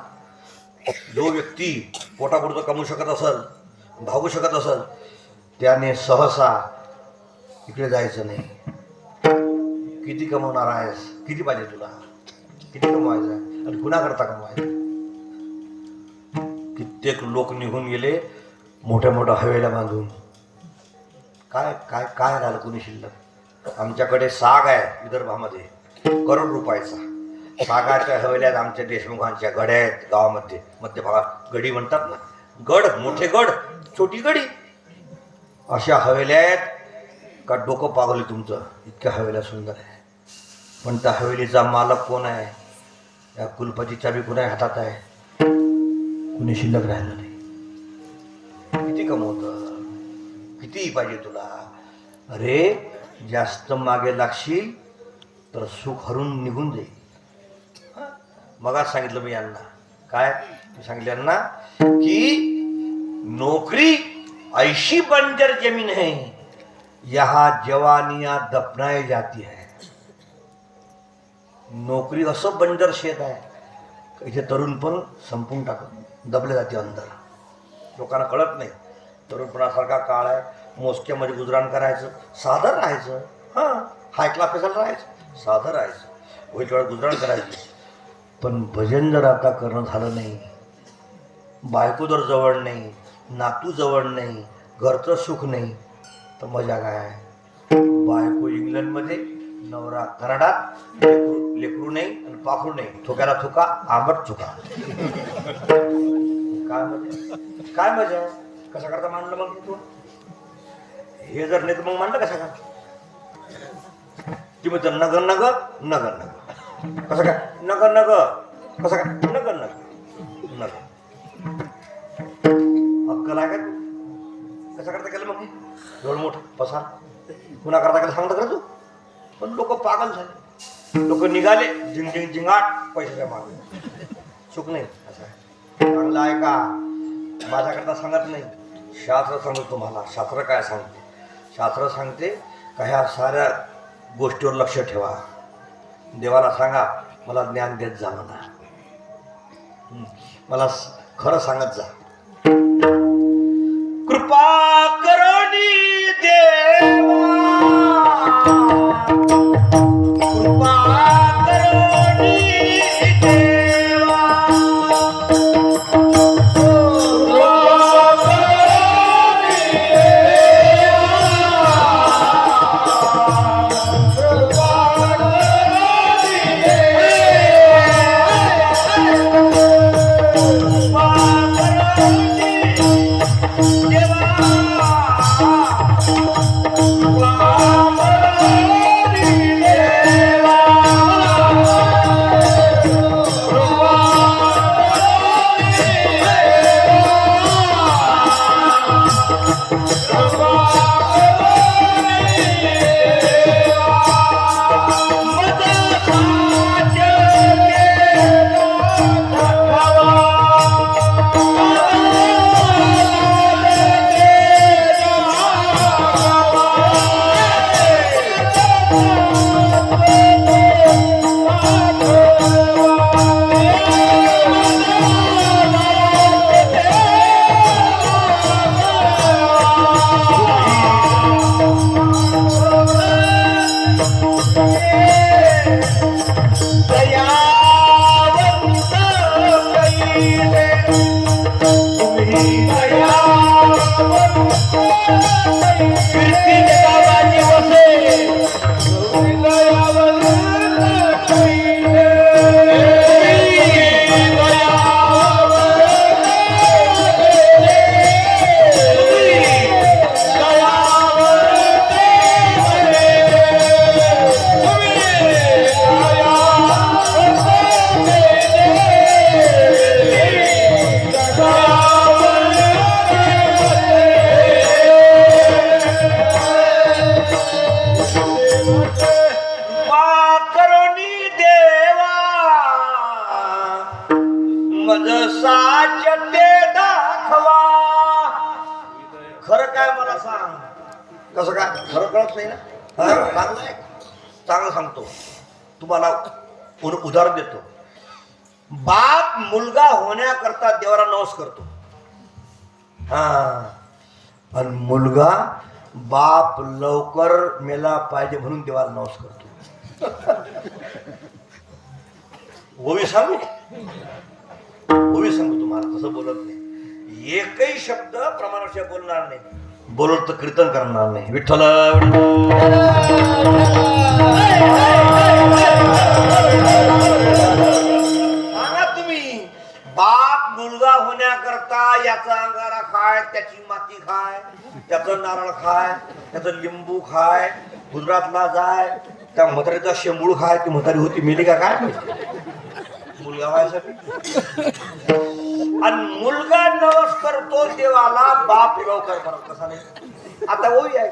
जो व्यक्ती पोटापुरतं कमवू शकत असेल, भागू शकत असेल, त्याने सहसा इकडे जायचं नाही. किती कमवणार आहेस, किती पाहिजे तुला, किती कमवायचं आहे आणि कुणाकरता कमवायचं. कित्येक लोक निघून गेले मोठ्या मोठ्या हवेल्या बांधून. काय काय काय राहिलं कोणी शिल्लक. आमच्याकडे साग आहे विदर्भामध्ये करोड रुपयाचा. सागाच्या हवेल्यात आमच्या देशमुखांच्या गड्या आहेत गावामध्ये. मध्य भागात गडी म्हणतात ना, गड मोठे गड छोटी गडी, अशा हवेल्या आहेत का डोकं पागवले तुमचं. इतक्या हवेल्या सुंदर आहे, पण त्या हवेलीचा मालक कोण आहे, या कुलपती चाबी कोणा हातात आहे, कुणी शिल्लक राहिलं नाही. किती कमवतं, किती पाहिजे तुला. अरे जास्त मागे लागशील तर सुख हरून निघून जाईल. मगाच सांगितलं मी यांना, काय सांगितलं यांना की नोकरी ऐशी बंजर जमीन है, यहा जवानियां दफनाई जाती है. नोकरी असं बंजर शेत आहे, इथे तरुण पण संपून टाकत दबले जाते अंदर. लोकांना कळत नाही. तरुणपणासारखा काळ आहे, मोजक्यामध्ये गुजराण करायचं, साधं राहायचं. हाय क्लास कशाला राहायचं, साधं राहायचं, होईल तेवढं गुजराण करायचं. पण भजन जर आता करणं झालं नाही, बायको जर जवळ नाही, नातू जवळ नाही, घरचं सुख नाही, तर मजा काय. बायको इंग्लंडमध्ये, नवरा कनाडात, लेकरू नाही आणि पाखरू नाही, थोक्याला थोका आंबट चुका. काय मजा, काय मजा. कसा करता मांडलं मग तू हे. जर नाही तर मग मांडलं कसा का. ती म्हणते नगर नगर नगर नगर कसं काय, नगर नगर कसं काय, नगर नगर नगर. अक्कल आहे का तू. कसा करता केलं मग एवढं मोठं पसार कुणा करता केलं सांगता का तू. पण लोक पागल झाले, लोक निघाले झिंग झिंग झिंगाट पैशाच्या मागे. चूक नाही असं आहे. चांगलं आहे का माझ्याकरता सांगत नाही, शास्त्र सांगतो तुम्हाला. शास्त्र काय सांगते, शास्त्र सांगते का ह्या साऱ्या गोष्टीवर लक्ष ठेवा. देवाला सांगा मला ज्ञान देत जा म्हणा, मला खरं सांगत जा. कृपा करोनी देवा, कृपा करोनी देवा, खरं काय मला सांग. कसं काय खरं कळत नाही ना. चांगलं सांगतो तुम्हाला, उदाहरण देतो. बाप मुलगा होण्याकरता देवाला नवस करतो, पण मुलगा बाप लवकर मेला पाहिजे म्हणून देवाला नवस करतो. ओवी सांगू तुम्हाला, तसं बोलत नाही. एकही शब्द प्रमाणाशिवाय बोलणार नाही. बोलत तर कीर्तन करणार नाही. विठ्ठल सांगा तुम्ही. बाप मुलगा होण्याकरता याचा अंगारा खाय, त्याची माती खाय, त्याचं नारळ खाय, त्याचं लिंबू खाय, गुजरातला जाय, त्या म्हातारीचा शेंबूळ खाय. ती म्हातारी होती मेली का काय मुलगा व्हायसाठी. आणि मुलगा नवस करतो देवाला, बाप लवकर करत कसा नाही. आता होई आहे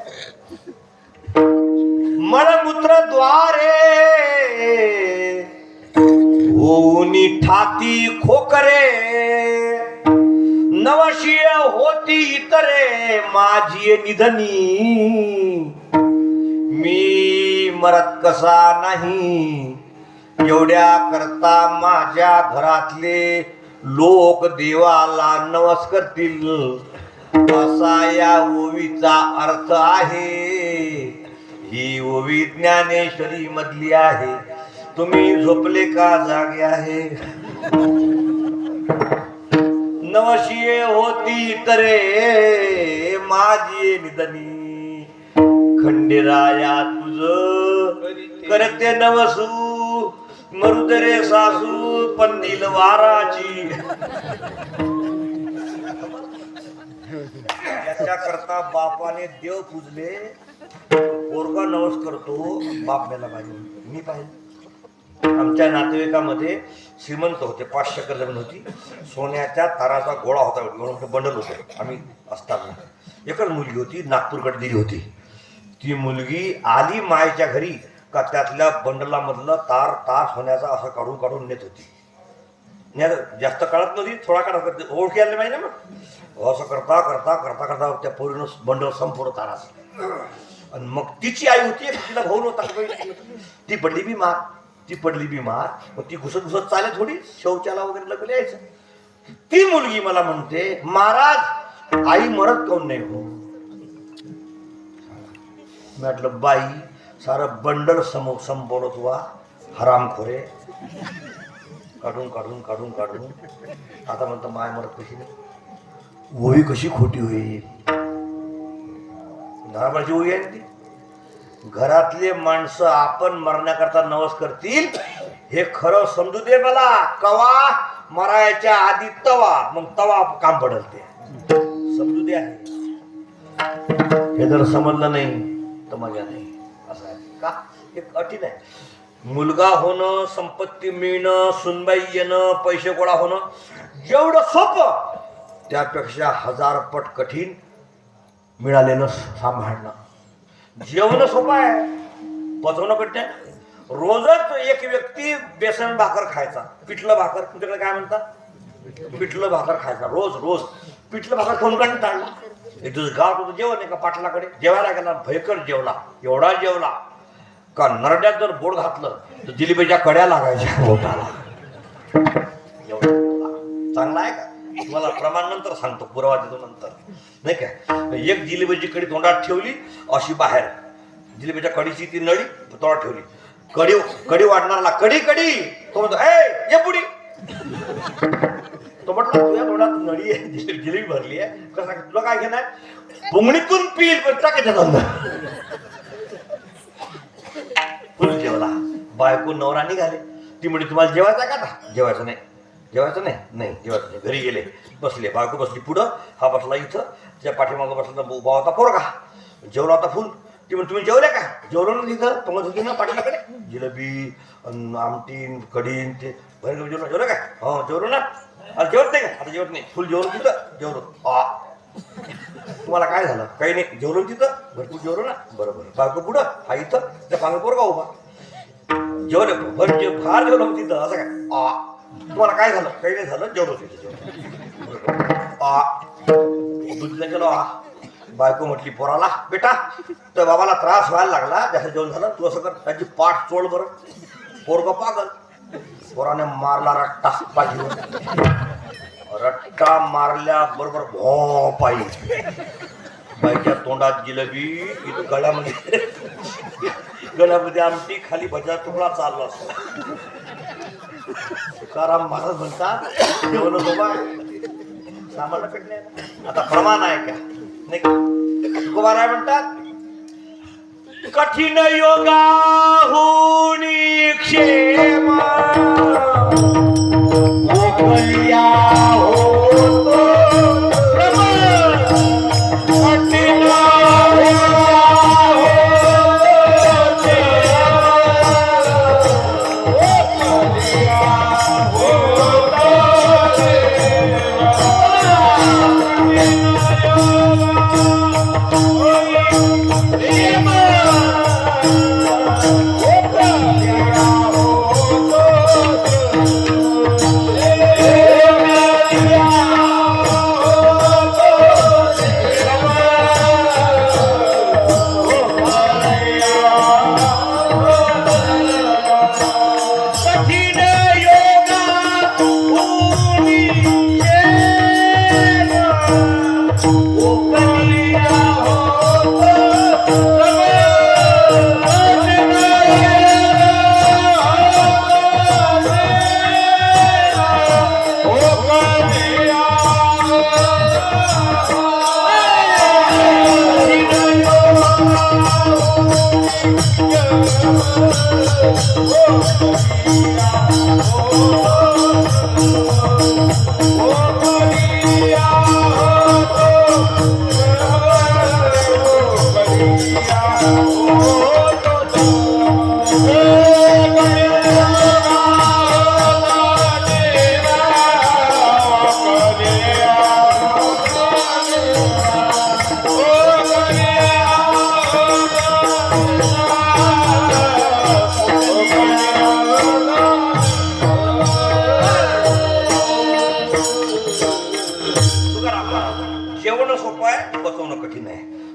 मलमूत्र द्वारे होऊनी ठाती खोकरे, नवशीय होती इतरे माझी निधनी, मी मरत कसा नाही. एवढ्या करता माझ्या घरातले लोक देवाला नवस करतील, असा या ओवीचा अर्थ आहे. ही ओवी ज्ञानेश्वरी मधली आहे. तुम्ही झोपले का जागे आहे. नवशीये होती तरे माझी निधनी, खंडेराया तुझ करते नवसू, मरुदरे सासू पंदील वाराची. याच्या करता बापाने देव पूजले. पोरगा नवस करतो, बाप मेला पाहिजे. मी पाहिजे आमच्या नातेवाईकामध्ये श्रीमंत होते, 5 एकर जमीन होती, सोन्याच्या ताराचा गोळा होता, एवढं बंडल होतं. आम्ही असताना एकच मुलगी होती, नागपूरकडे दिली होती. ती मुलगी आली मायच्या घरी का त्यातल्या बंडलामधलं तार सोन्याचा असं काढून काढून नेत होती. जास्त काळात नव्हती, थोडा काळात ओळखी आली माहिती ना. मग असं करता करता करता करता त्या पोरीनं बंडल संपूर्ण ताराच. आणि मग तिची आई होती, तिला भाऊ नव्हता, ती पडली बी मार. मग ती घुसत चाले थोडी, शौचाला वगैरे लग्न यायचं. ती मुलगी मला म्हणते, महाराज आई मरत काऊन नाही हो? म्हटलं बाई सारं बंडल संपवलं तुवा हरामखोरे, काढून काढून काढून काढून. आता म्हणतो माय मरत कशी नाही, ओवी कशी खोटी होईल? नाबाची ओवी आहे ती. घरातले माणसं आपण मरण्याकरता नवस करतील हे खरं समजू दे मला. कवा मरायच्या आधी तवा, मग तवा काम पडल ते समजू दे आहे. हे जर समजलं नाही तर मजा नाही. असं आहे का? एक कठीण आहे. मुलगा होणं, संपत्ती मिळणं, सुनबाई येणं, पैसे गोळा होणं जेवढं सोपं त्यापेक्षा 1000 पट कठीण मिळालेलं सांभाळणं. जेवण सोपं आहे, पचवणं कठीण आहे. रोजच एक व्यक्ती बेसन भाकर खायचा, पिठलं भाकर, तुमच्याकडे काय म्हणतात, पिठलं भाकर खायचा रोज रोज. पिठलं भाकर कोण टाळला? एक दिवस गावात होतं जेवण एका पाटलाकडे, जेवायला गेला, भयकर जेवला, एवढा जेवला का नरड्यात जर बोट घातलं तर जिलेबीच्या कड्या लागायच्या बोटाला. एवढा चांगला आहे का? तुम्हाला प्रमाण नंतर सांगतो, पुरावा देतो नंतर, नाही काय. एक जिलेबीची कडी तोंडात ठेवली अशी बाहेर, जिलेबीच्या कडीची ती नळी तोंडात ठेवली, कडी कडी वाढणारला कडी कडी, तो म्हणतो ए ये पुढी. तो म्हटलं तुझ्या तोंडात नळी आहे, जिलेबी भरली आहे, कसं तुला काय घेणार? पुंगणीतून पील पण टाकायच्या तोंडात. फुल जेवला. बायको नवरा निघाले. ती म्हणजे तुम्हाला जेवायचं का? जेवायचं नाही, जेवायचं नाही, नाही जेवायचं नाही. घरी गेले, बसले, बायको बसली पुढं, हा बसला इथं, त्या पाठीमागं बसला उभा होता पोरगा, जेवला होता फुल. ती म्हणजे तुम्ही जेवले का? जेवलो ना तिथं, पंगत होती ना पाठीमाकडे, जिलेबी आमटी कढीन ते भरलं. जेवलं जेवलं का? हो जेवलो ना. आता जेवत नाही का? आता जेवत नाही. फुल जेवलो तिथं, जेवलो. तुम्हाला काय झालं? काही नाही, जेवलो तिथं, भरपूर जेवलो ना. बरोबर. बायको पुढं, हा इथं, त्या पांग पोरगा उभा, जेवले फार जेवलो तिथं. असं काय? तुम्हाला काय झालं? काही नाही झालं, जेवलो तिथं. दुधीला गेलो. बायको म्हटली पोराला, बेटा तर बाबाला त्रास व्हायला लागला, जास्त जेवण झालं, तू असं कर, त्याची पाठ चोळ बरं. पोरग पागल. पोराने मारला रट्टा पाठीवर. रट्टा मारल्या बरोबर भो पायी. बाईच्या तोंडात जिलेबी, इथं गळ्यामध्ये आमटी, खाली भजा तुकडा चालला असतो. तुकाराम महाराज म्हणतात जेवण सोबा सामान्य पेटले. आता प्रमाण आहे का? नाही. तुकोबाराय म्हणतात कठीण योगा होनी क्षेम मोकळ्या होतो कठीण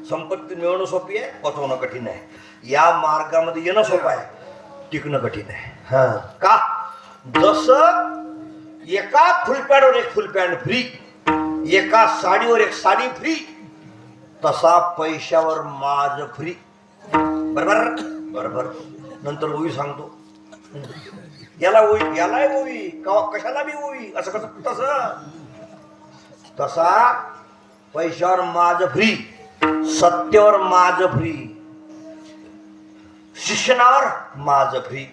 संपत्ती मिळवणं सोपी आहे, पचवणं कठीण आहे. या मार्गामध्ये येणं सोपं आहे, टिकणं कठीण आहे. हा का? जसं एका फुलपॅडवर एक फुलपॅड फ्री, एका साडीवर एक साडी फ्री, तसा पैशावर माझ फ्री. बरोबर बरोबर. नंतर ओवी सांगतो, याला ओवी, यालाय ओवी, कशाला बी ओवी, असं कसं तसं. तसा पैशावर माझ फ्री, सत्तेवर माझ फ्री, शिक्षणावर माझ फ्री.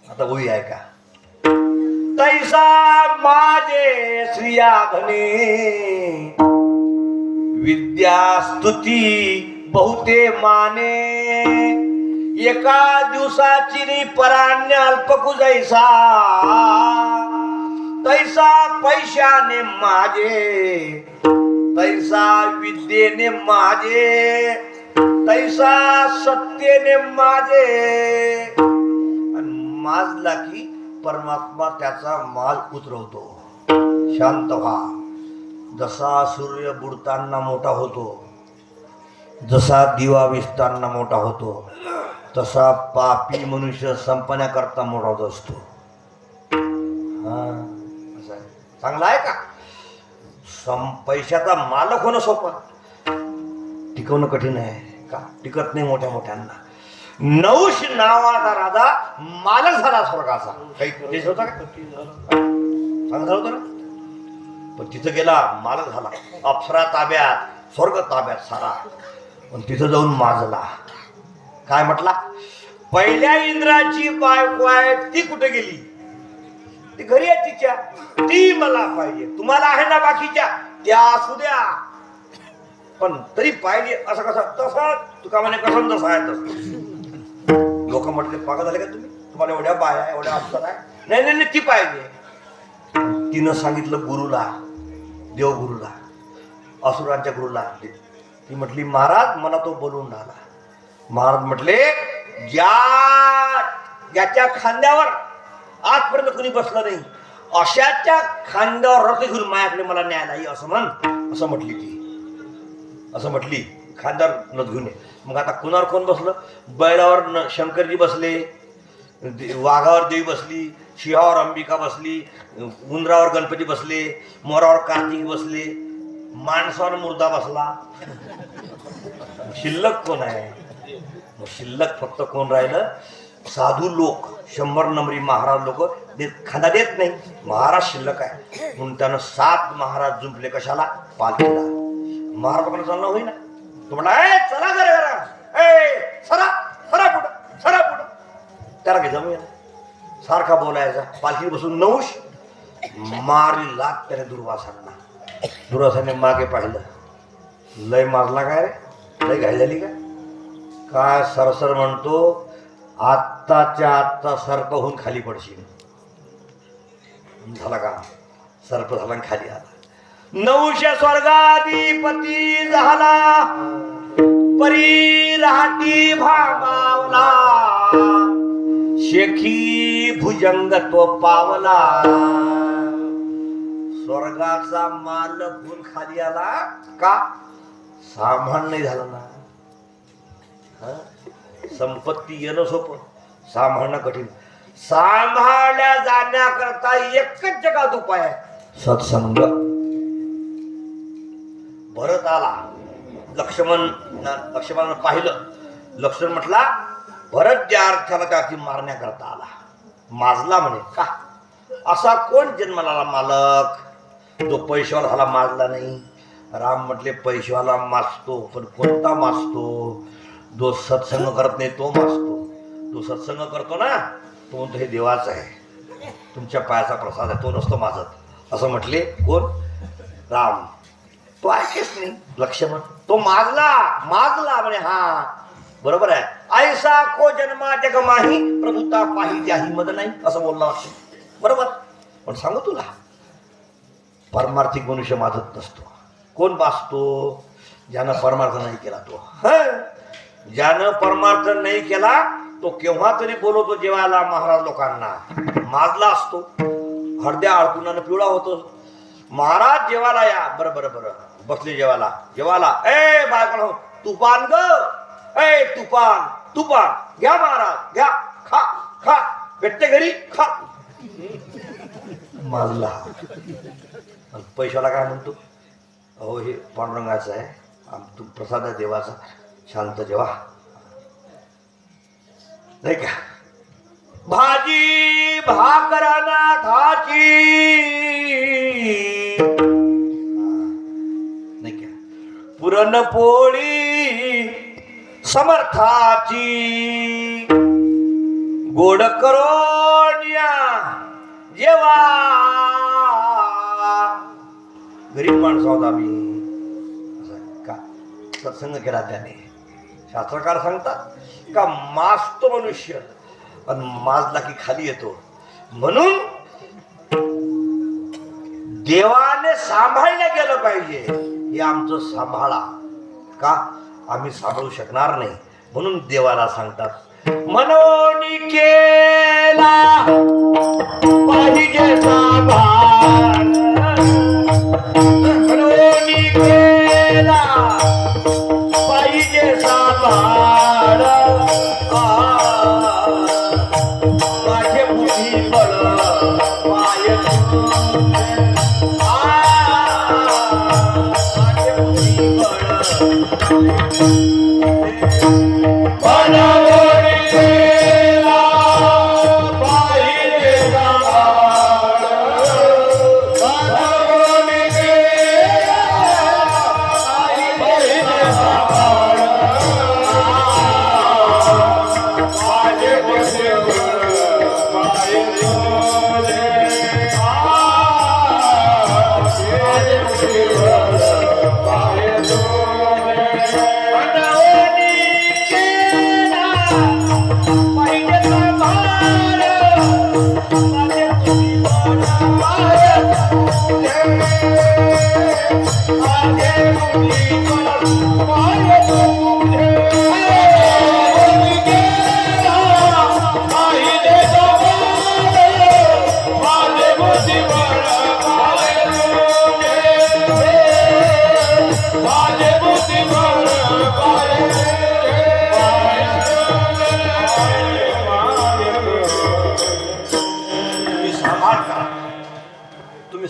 आता ओवी आहे का? तैसा माझे श्रिया धने, विद्या स्तुती बहुते माने, एका दिवसाची नि पराण्य अल्पकु जैसा, तैसा पैशाने माझे, तैसा विद्येने माझे, तैसा सत्तेने माझे. आणि माजला की परमात्मा त्याचा माल उतरवतो. शांत व्हा. जसा सूर्य बुडताना मोठा होतो, जसा दिवा विसताना मोठा होतो, तसा पापी मनुष्य संपण्याकरता मोठा होत असतो. चांगला आहे का? पैशाचा मालक होणं सोपं, टिकवणं कठीण आहे का? टिकत नाही मोठ्या मोठ्यांना. नहुष नावाचा राजा मालक झाला स्वर्गाचा. काही देश होता का? चांगला होता ना. पण तिथं गेला, मालक झाला. अप्सरा ताब्यात, स्वर्ग ताब्यात सारा. पण तिथं जाऊन माजला. काय म्हटला? पहिल्या इंद्राची बायको आहे ती कुठे गेली? ती घरी आहे तिच्या. ती मला पाहिजे. तुम्हाला आहे ना बाकीच्या, त्या असू द्या, पण तरी पाहिजे. असं कसं? तसं तुका म्हणे कसं तसं आहे तसं. लोक म्हटले पागल झाले का तुम्ही? तुम्हाला एवढ्या बाया, एवढ्या अप्सरा आहे? नाही नाही ती पाहिजे. तिनं सांगितलं गुरुला, देवगुरुला, असुरांच्या गुरुला. ती म्हटली महाराज मला तो बोलवून राहिला. महाराज म्हटले ज्याच्या खांद्यावर आजपर्यंत कोणी बसलं नाही, अशाच्या खांद्यावर रथ घेऊन माझ्याकडे मला न्यायला ये असं म्हण. असं म्हटली ती. असं म्हटली खांद्यावर नथ घेऊन ये. मग आता कुणावर कोण बसलं? बैलावर शंकरजी बसले, वाघावर देवी बसली, सिंहावर अंबिका बसली, उंदरावर गणपती बसले, मोरावर कार्तिक बसले, माणसावर मुर्दा बसला. शिल्लक कोण आहे? शिल्लक फक्त कोण राहिलं? साधू लोक. 100 नंबरी महाराज लोक खांदा देत नाही. महाराज शिल्लक आहे म्हणून त्यानं 7 महाराज जुंपले. कशाला? पालखीला. महाराज लोकांना चालणं होईना. तो म्हणला चला घरा घरा, सरा सरा पुढं, सरा पुढं. त्याला घे जमू सारखा बोलायचा. पालखी बसून नहुष मारी लाग त्याने दुर्वासांना. दुर्वासाने मागे पाहिलं. लय मारला काय रे? लय घाई झाली का? काय सरसर म्हणतो, आत्ताच्या आत्ता सर्प होऊन खाली पडशील. झाला का? सर्प झाला खाली आला. नहुष स्वर्गाधिपती झाला, परी राहती भामावला, शेखी भुजंग तो पावला. स्वर्गाचा मालक होऊन खाली आला का? सामान नाही झालं ना. संपत्ती येणं सोपं, सांभाळणं कठीण. सांभाळल्या जाण्याकरता एकच जगात उपाय आहे, सत्संग. भरत आला, लक्ष्मणानं पाहिलं. लक्ष्मण म्हटला भरत ज्या अर्थाला त्या अर्थी मारण्याकरता आला. माजला म्हणे का? असा कोण जन्माला मालक जो पैशावाला झाला माजला नाही? राम म्हटले पैशावाला माजतो, पण कोणता माजतो? जो सत्संग करत नाही तो माजतो. जो सत्संग करतो ना तो म्हणतो हे देवाचं आहे, तुमच्या पायाचा प्रसाद आहे, तो नसतो माजत. असं म्हटले कोण? राम. तो ऐकेच नाही. लक्ष्मण तो माजला म्हणे हा बरोबर आहे. ऐसा को जन्मा जग माही, प्रभुता पाही ज्याही मद नाही, असं बोलला लक्ष्मण. बरोबर. पण सांगू तुला, परमार्थिक मनुष्य माजत नसतो. कोण माजतो? ज्यानं परमार्थ नाही केला तो. ज्यानं परमार्थ नाही केला तो केव्हा तरी बोलवतो जेवायला महाराज लोकांना. माजला असतो. हळद्या अडकुणानं पिवळा होतो. महाराज जेवायला या. बरं बरं बरं. बसले जेवायला. बायकोला तुपान ग, तुपान तुपान घ्या महाराज, घ्या, खा खा, भेटते घरी खा. माजला. पैशाला काय म्हणतो? अहो हे पांडुरंगाचं आहे, तू प्रसाद आहे देवाचा, शांत जेवा नाही का. भाजी भाकराना थाची नाही का. पुरणपोळी समर्थाची, गोड करोनिया जेवा. गरीब माणसं आहोत आम्ही का. सत्संग केला त्याने. शास्त्रकार सांगतात का माजतो मनुष्य आणि माजला की खाली येतो. म्हणून देवाने सांभाळलं गेलं पाहिजे. हे आमचं सांभाळा. का आम्ही सांभाळू शकणार नाही म्हणून देवाला सांगतात म्हणून केला पाहिजे सांभाळ. म्हणून केला पाहिजे सांभाळ. माझे बुद्धी बळ पाय माझे बुद्धी बळ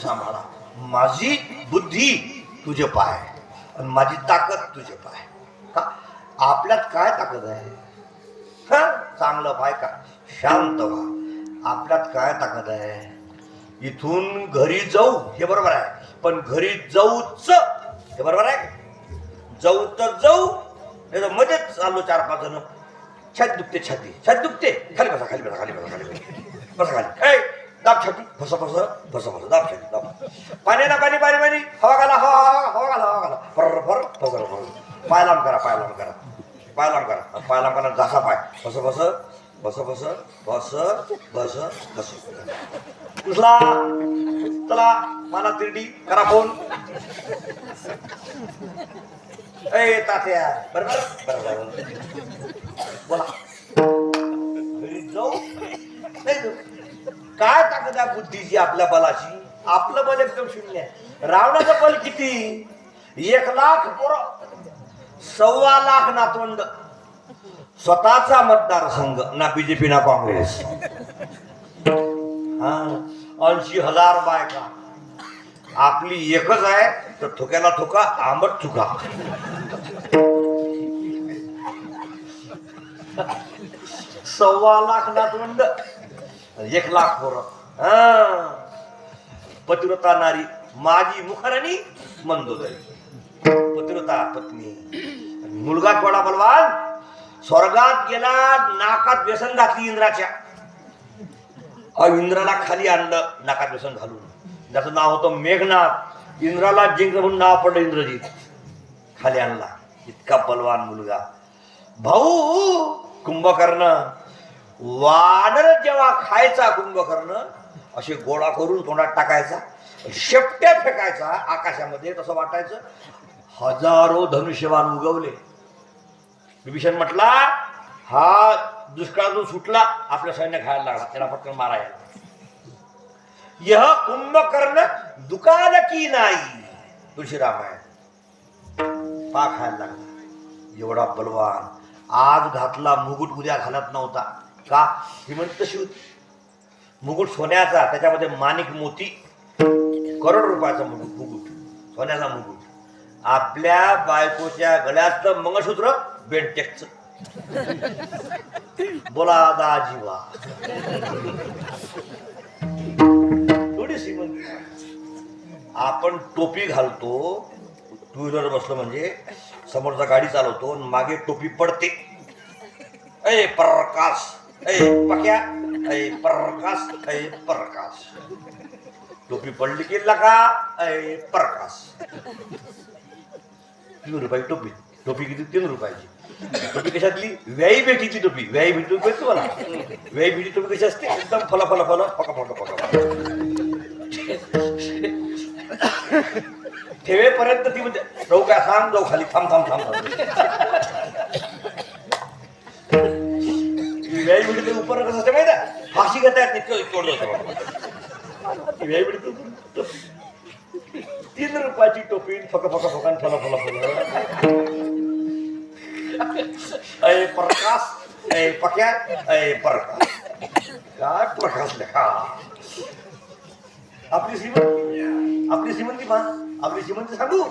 सांभाळा. माझी बुद्धी तुझे पाय आणि माझी ताकद तुझे पाय. का आपल्यात काय ताकद आहे? चांगलं पाय का शांत व्हा. आपल्यात काय ताकद आहे? इथून घरी जाऊ हे बरोबर आहे, पण घरी जाऊच हे बरोबर आहे. जाऊ तर जाऊ नाही तर मध्येच चाललो 4-5 जण. छाती दुखते, छाती दुखते. खाली बसा, खाली बसा, खाली बसा, खाली बसा, खाली. दाब छाती, फस दाब छाती, दाब. पाणी ना पाणी, पाणी पाणी, हवा घाला, हवा घाला. फर फसर. पाय लांब करा, पाय लांब करा. घासा पाय. बस. उचला, चला मला तिरडी करा फोन. ए तात्या बरोबर बोला. घरी जाऊ नाही जाऊ. काय ताकद आहे बुद्धीची आपल्या बलाची? आपलं बल एकदम शून्य आहे. रावणाचं बल किती? 1,00,000 पोरं, 1,25,00,000 नातवंड, स्वतःचा मतदारसंघ ना बीजेपी ना काँग्रेस. 80,000 बायका. आपली एकच आहे तर थोक्याला थोका आंबट चुका. 1,25,000 नातवंड, 1,00,000 पोरं. पतिव्रता नारी माझी मुखराणी मंदोदरी. पतिव्रता पत्नी. मुलगा केवढा बलवान, स्वर्गात गेला, नाकात व्यसन घातली इंद्राच्या. इंद्राला खाली आणलं नाकात व्यसन घालून. ज्याचं नाव होतं मेघनाथ. इंद्राला जिंक म्हणून नाव पडलं इंद्रजीत. खाली आणला. इतका बलवान मुलगा. भाऊ कुंभकर्ण. वानर जेव्हा खायचा कुंभकर्ण असे गोळा करून तोंडात टाकायचा, शेपट्या फेकायचा आकाशामध्ये. तसं वाटायचं 1000 धनुष्यबाण उगवले. विभीषण म्हटला हा दुष्काळातून सुटला, आपल्या सैन्य खायला लागला, त्याला पटकन मारायला. यह कुंभकर्ण दुकान की नाही. तुळशी रामायण. पा खायला लागला. एवढा बलवान. आज घातला मुकुट उद्या घालत नव्हता. का? ही म्हणत तशी होती. मुकुट सोन्याचा, त्याच्यामध्ये माणिक मोती, करोड रुपयाचा मुकुट, सोन्याचा मुकुट. आपल्या बायकोच्या गळ्यातलं मंगळसूत्र बेंटेक्सचं. बोला दाजीवा. थोडी श्रीमंती. आपण टोपी घालतो, टू व्हीलर बसलो म्हणजे समोरचा गाडी चालवतो, मागे टोपी पडते. अय प्रकाश, अय पक्या, अय प्रकाश, अय प्रकाश. टोपी पडली की लगा, अय प्रकाश. 3 रुपये टोपी. टोपी किती? 3 रुपयाची. टोपी कशातली? व्याई भेटीची टोपी. व्याई भेटी टोपी तुम्हाला. व्याई भेटी टोपी कशी असते? एकदम फला फला फला फका फका फका. ठेवेपर्यंत ती म्हणजे जाऊ काय सांग, जाऊ खाली, थांब थांब थांब थांब. व्याई भेटी ते उपर कसं असते माहिती आहे? फाशी घेता येत नाही, तोड जातो. व्याई भेटी 3 रुपयाची टोपी, फका फका फका फला फला फला. अय प्रकाश, अय पक्या, अय प्रकाश. काय प्रकाश लेखा. आपली श्रीमंती पहा. आपली श्रीमंती सांगू.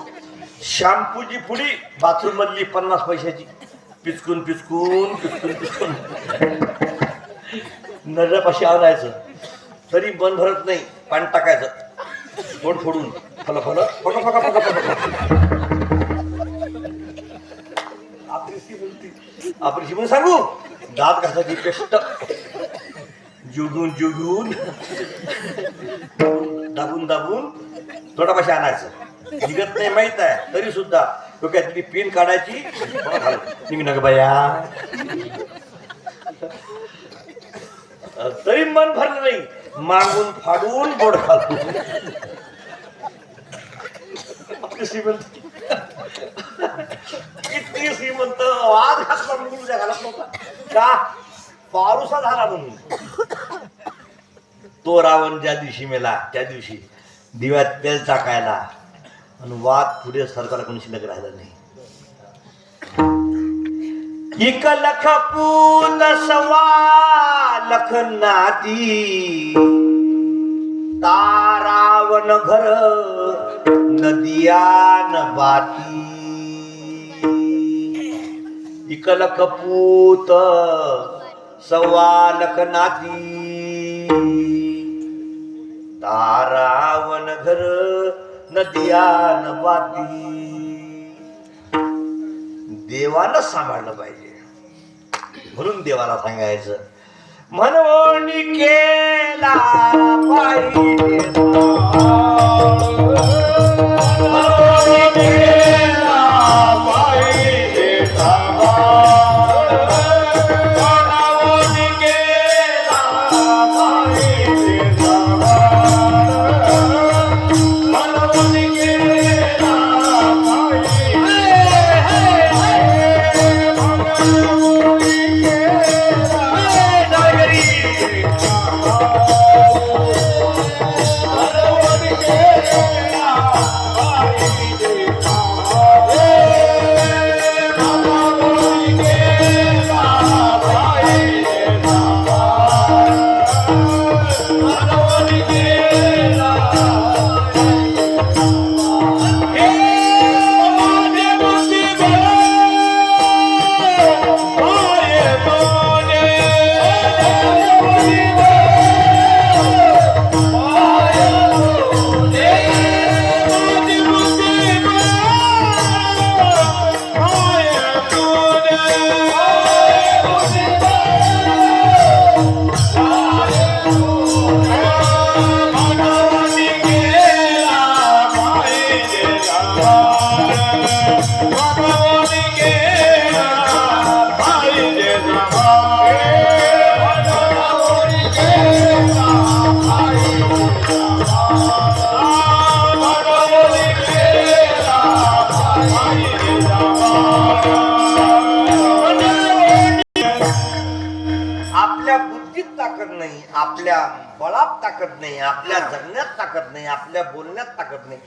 शॅम्पूची पुडी बाथरूम मधली 50 पैशाची. पिचकून पिचकून पिचकून पिचकून नजरापाशी आणायचं, तरी मन भरत नाही. पाणी टाकायचं, तोंड फोडून फल फल फका फका फका फका. आपली श्रीमंती सांगू. दात घासाची पेस्ट जुगून जुगून दाबून दाबून तोंडापाशी आणायचं. निघत नाही माहित आहे, तरी सुद्धा डोक्यातली पिन काढायची, निघ बाया. तरी मन भरलं नाही, मागून फाडून बोट घालतो. आपली श्रीमंत किती श्रीमंत. वाद घातला म्हणून उद्या घालत नव्हता का? पारुसा झाला म्हणून. तो रावण ज्या दिवशी मेला त्या दिवशी दिव्यात तेल टाकायला आणि वाद पुढे सरकारला कोणी शिल्लक राहिलं नाही. इक लख पूत सवा लख नाती, तारावन घर नदिया न बाती. इक लख पूत सवा लख नाती, तारावन घर नदिया न बाती. देवाला सांभाळलं पाहिजे, म्हणून देवाला सांगायचं म्हणून केला पाहिजे. आपल्या बळात ताकद नाही, आपल्या जगण्यात ताकद नाही, आपल्या बोलण्यात ताकद नाही.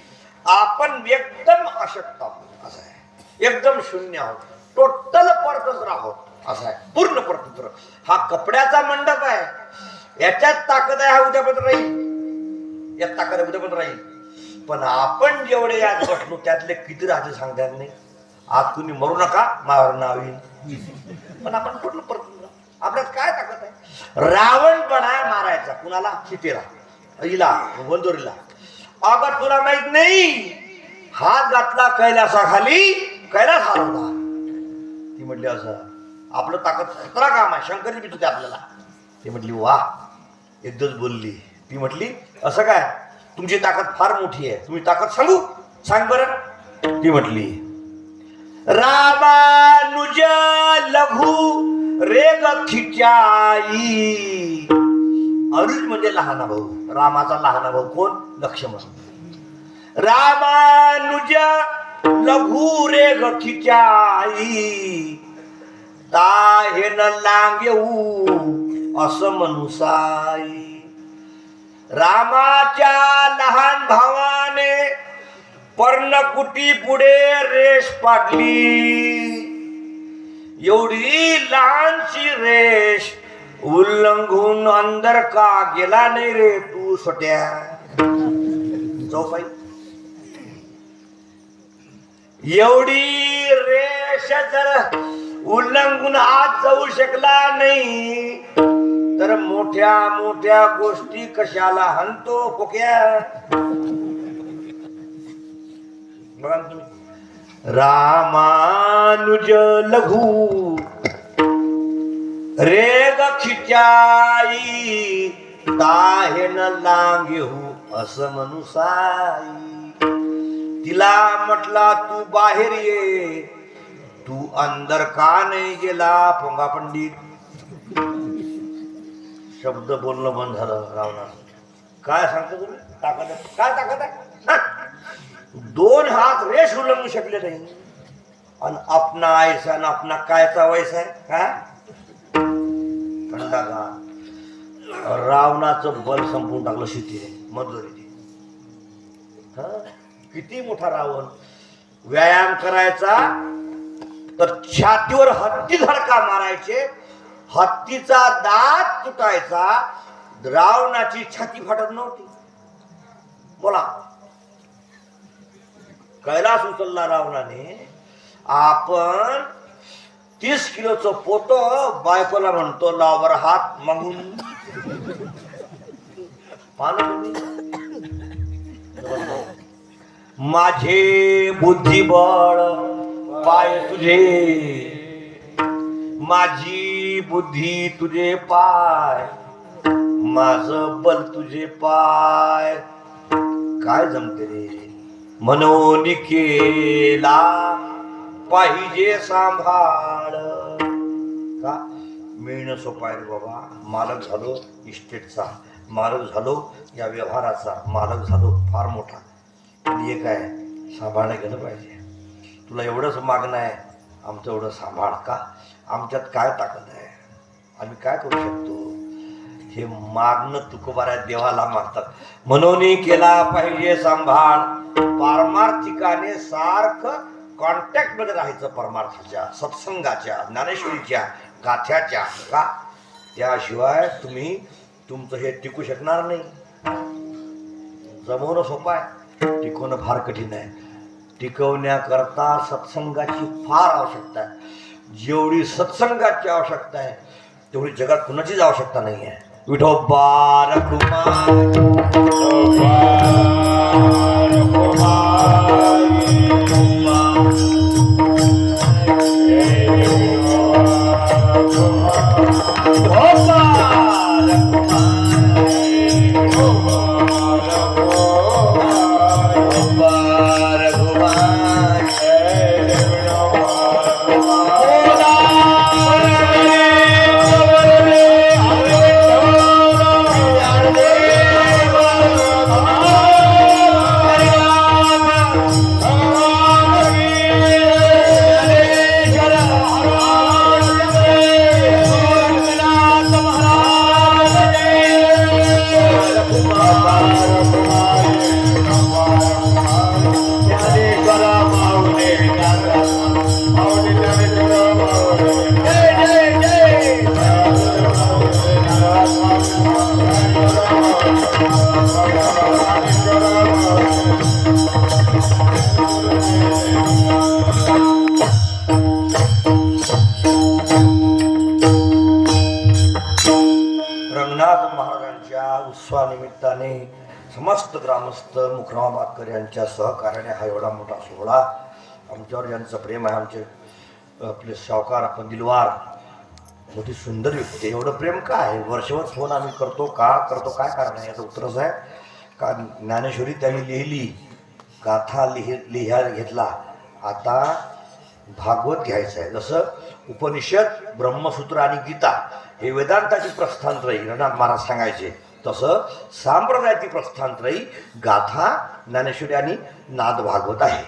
आपण एकदम अशक्त आहोत असं आहे, एकदम शून्य आहोत, टोटल परतंत्र आहोत असं आहे, पूर्ण परतंत्र. हा कपड्याचा मंडप आहे, याच्यात ताकद आहे, हा उद्या पण राहील, यात ताकद आहे, उद्या पण राहील. पण आपण जेवढे यात बसलो त्यातले किती राहते सांगता येत नाही. आज तुम्ही मरू नका, मावर नाव येईल, पण आपण कुठलं परत आपल्यात काय ताकद आहे? रावण पण आहे मारायचा, कुणाला? सीतेला, हिला, वंदोरीला. अगं तुला माहित नाही, हात घातला कैलासाखाली, कैलास हरवला. ती म्हटली असं आपलं ताकद खतरा काम आहे, शंकरजी बी तुझे आपल्याला. ती म्हटली वा, एकदाच बोलली. ती म्हटली असं काय, तुमची ताकद फार मोठी आहे, तुम्ही ताकद सांगू, सांग बरं. ती म्हटली रामानुज लघु रेग खिचाई. अनुज म्हणजे लहाना भाऊ, रामाचा लहाना भाऊ कोण? लक्ष्मण. रामानुज लघु रेग खिचाई, ताहेन लांगेऊ असं मनुसाई. रामाच्या लहान भावाने पर्णकुटी पुढे रेष पाडली. एवढी लहानशी रेष उल्लंघून अंदर का गेला नाही रे तू सोट्या? जाऊ बाई, एवढी रेष जर उल्लंघून आत जाऊ शकला नाही तर मोठ्या मोठ्या गोष्टी कशाला हनतो पोक्या? बघा तुम्ही, रामानुज लघु रेग खिचाई, ताहेन लांगेहू असं मनुसाई. तिला म्हटला तू बाहेर ये, तू अंदर का नाही गेला पोंगा पंडित? शब्द बोलणं बंद झालं रावणाचं. काय सांगतो तुम्ही? ताकद आहे, काय ताकद आहे? दोन हात रेष उल्लंघू शकले नाही. आणि आपणा ऐसा आणि आपणा कायचा वैसा आहे का? रावणाचं बल संपवून टाकलं सीतेने, मधुरीने. किती मोठा रावण! व्यायाम करायचा तर छातीवर हत्ती धडका मारायचे, हत्तीचा दात तुटायचा, रावणाची छाती फाटत नव्हती. बोला, कैलास उचलला रावणाने. आपण 30 किलोचं पोत बायकोला म्हणतो लावर हात मागून माझे बुद्धिबळ पाय तुझे, माझी बुद्धी तुझे पाय, माझं बल तुझे पाय. काय जमते रे? म्हणून केला पाहिजे सांभाळ. का मिळणं सोपं आहे रे बाबा. मालक झालो इस्टेटचा, मालक झालो या व्यवहाराचा, मालक झालो फार मोठा. पण एक आहे, सांभाळणं गेलं पाहिजे. तुला एवढंच मागणं आहे, आमचं एवढं सांभाळ. का? आमच्यात काय ताकद आहे, आम्ही काय करू शकतो, हे मागणं तुकोबाऱ्या देवाला मागतात. म्हणून केला पाहिजे सांभाळ. पारमार्थिकाने सारखं कॉन्टॅक्ट मध्ये राहायचं, परमार्थाच्या, सत्संगाच्या, ज्ञानेश्वरीच्या, गाथ्याच्या. का? त्याशिवाय तुम्ही तुमचं हे टिकू शकणार नाही. जमवणं सोपं आहे, टिकवणं फार कठीण आहे. टिकवण्याकरता सत्संगाची फार आवश्यकता आहे. जेवढी सत्संगाची आवश्यकता आहे तेवढी जगात कुणाचीच आवश्यकता नाही आहे. विठोबा आणि समस्त ग्रामस्थ मुखरामाबादकर यांच्या सहकार्याने हा एवढा मोठा सोहळा आमच्यावर ज्यांचं प्रेम आहे, आमचे आपले सावकार आपण दिलवार मोठी सुंदर व्यक्ती, एवढं प्रेम काय वर्षभर फोन आम्ही करतो काय कारण आहे याचं उत्तरच आहे का ज्ञानेश्वरी त्यांनी लिहिली, गाथा लिहा घेतला, आता भागवत घ्यायचं आहे. जसं उपनिषद, ब्रह्मसूत्र आणि गीता हे वेदांताची प्रस्थानत्रयी रघुनाथ महाराज सांगायचे, तसं सांप्रदायाची प्रस्थानत्रयी गाथा, ज्ञानेश्वरी आणि नाद भागवत आहे.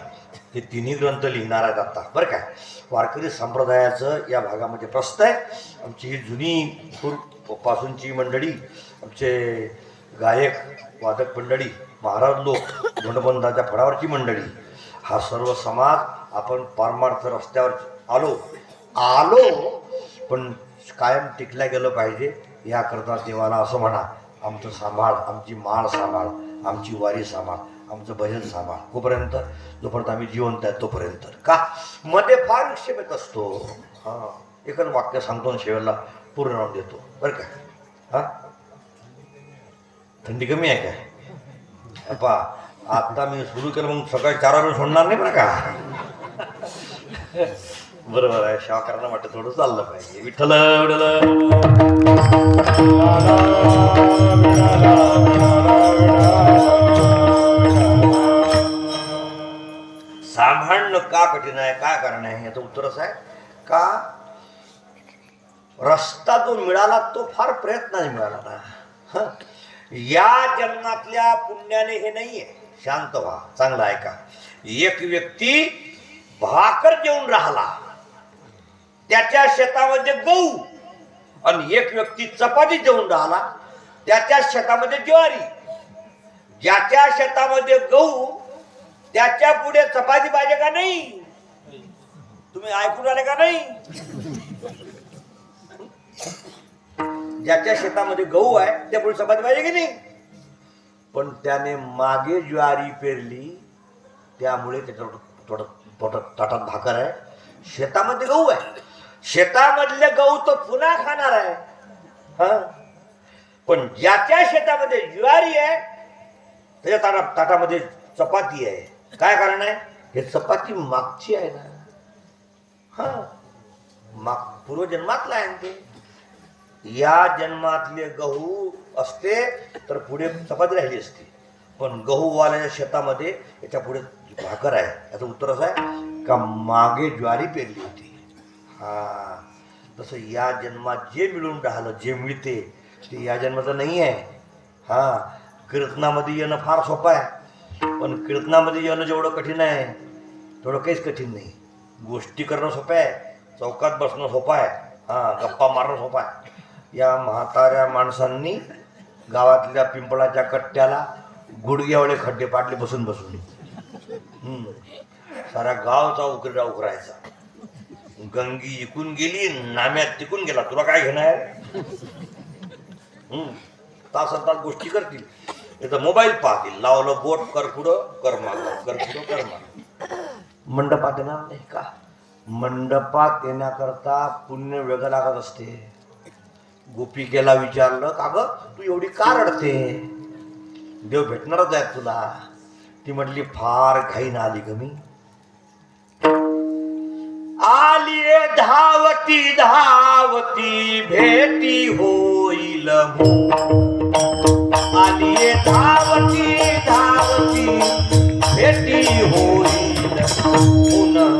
हे तिन्ही ग्रंथ लिहिणार आहेत आता बरं काय. वारकरी संप्रदायाचं या भागामध्ये प्रस्थ आहे. आमची ही जुनी पूर्वपासूनची मंडळी, आमचे गायक वादक मंडळी, महाराज लोक, धोंडबंधाच्या फळावरची मंडळी, हा सर्व समाज आपण पारमार्थ रस्त्यावर आलो पण कायम टिकल्या गेलं पाहिजे. याकरता देवाला असं म्हणा, आमचं सांभाळ, आमची माळ सांभाळ, आमची वारी सांभाळ, आमचं भजन सांभाळ, तोपर्यंत जोपर्यंत आम्ही जिवंत आहे तोपर्यंत. का मध्ये फार विक्षेप येत असतो. हां, एकच वाक्य सांगतो आणि शेवटला पूर्ण नाव देतो बरं काय. हां, थंडी कमी आहे काय पा आता मी सुरू केलं मग सकाळी 4 वाजून सोडणार नाही बरं का. बरोबर आहे, शावकारांना वाटतं थोडं चाललं पाहिजे. विठ्ठल सांभाळणं का कठीण आहे, काय कारण आहे याचं उत्तरच आहे का रस्ता जो मिळाला तो फार प्रयत्नाने मिळाला ना. या जन्मातल्या पुण्याने हे नाहीये. शांत व्हा, चांगलं ऐका. एक व्यक्ती भाकर जेवून राहिला, त्याच्या शेतामध्ये गहू, आणि एक व्यक्ती चपाती जेवून राहिला, त्याच्या शेतामध्ये ज्वारी. ज्याच्या शेतामध्ये गहू त्याच्या पुढे चपाती पाहिजे का नाही? तुम्ही ऐकून आले का नाही? ज्याच्या शेतामध्ये गहू आहे त्या पुढे चपाती पाहिजे की नाही? पण त्याने मागे ज्वारी पेरली त्यामुळे त्याच्या थोडं ताटात भाकर आहे. शेतामध्ये गहू आहे, शेतामधले गहू तो पुन्हा खाणार आहे. हा, पण ज्याच्या शेतामध्ये ज्वारी आहे त्याच्या ताटामध्ये चपाती आहे. काय कारण आहे? हे चपाती मागची आहे ना. हा, पूर्वजन्मातला आहे ते. या जन्मातले गहू असते तर पुढे चपाती राहिली असती, पण गहूवाल्याच्या शेतामध्ये याच्या पुढे भाकर आहे. याचं उत्तर असं आहे का मागे ज्वारी पेरली होती. हा, तसं या जन्मात जे मिळून राहिलं, जे मिळते ते या जन्माचं नाही आहे. हा, कीर्तनामध्ये येणं फार सोपं आहे, पण कीर्तनामध्ये येणं जेवढं कठीण आहे तेवढं काहीच कठीण नाही. गोष्टी करणं सोपं आहे, चौकात बसणं सोपं आहे, हा, गप्पा मारणं सोपं आहे. या म्हाताऱ्या माणसांनी गावातल्या पिंपळाच्या कट्ट्याला गुडघ्यावळे खड्डे पाडले बसून बसून. सारा गावचा उकरायचा. गंगी इकून गेली, नाम्यात तिकून गेला, तुला काय घेणार? तास गोष्टी करतील, इथं मोबाईल पाहतील, लावलं बोट कर पुढं कर मागं, कर पुढं कर मागं. मंडपात येणार नाही का? मंडपात येण्याकरता पुण्य वेगळं लागत असते. गोपिकेला विचारलं का ग तू एवढी का रडते? देव भेटणारच आहे तुला. ती म्हटली फार घाईन आली ग मी. आलिये धावती धावती भेटी होईल, आलिये धावती धावती भेटी होईल पुन्हा.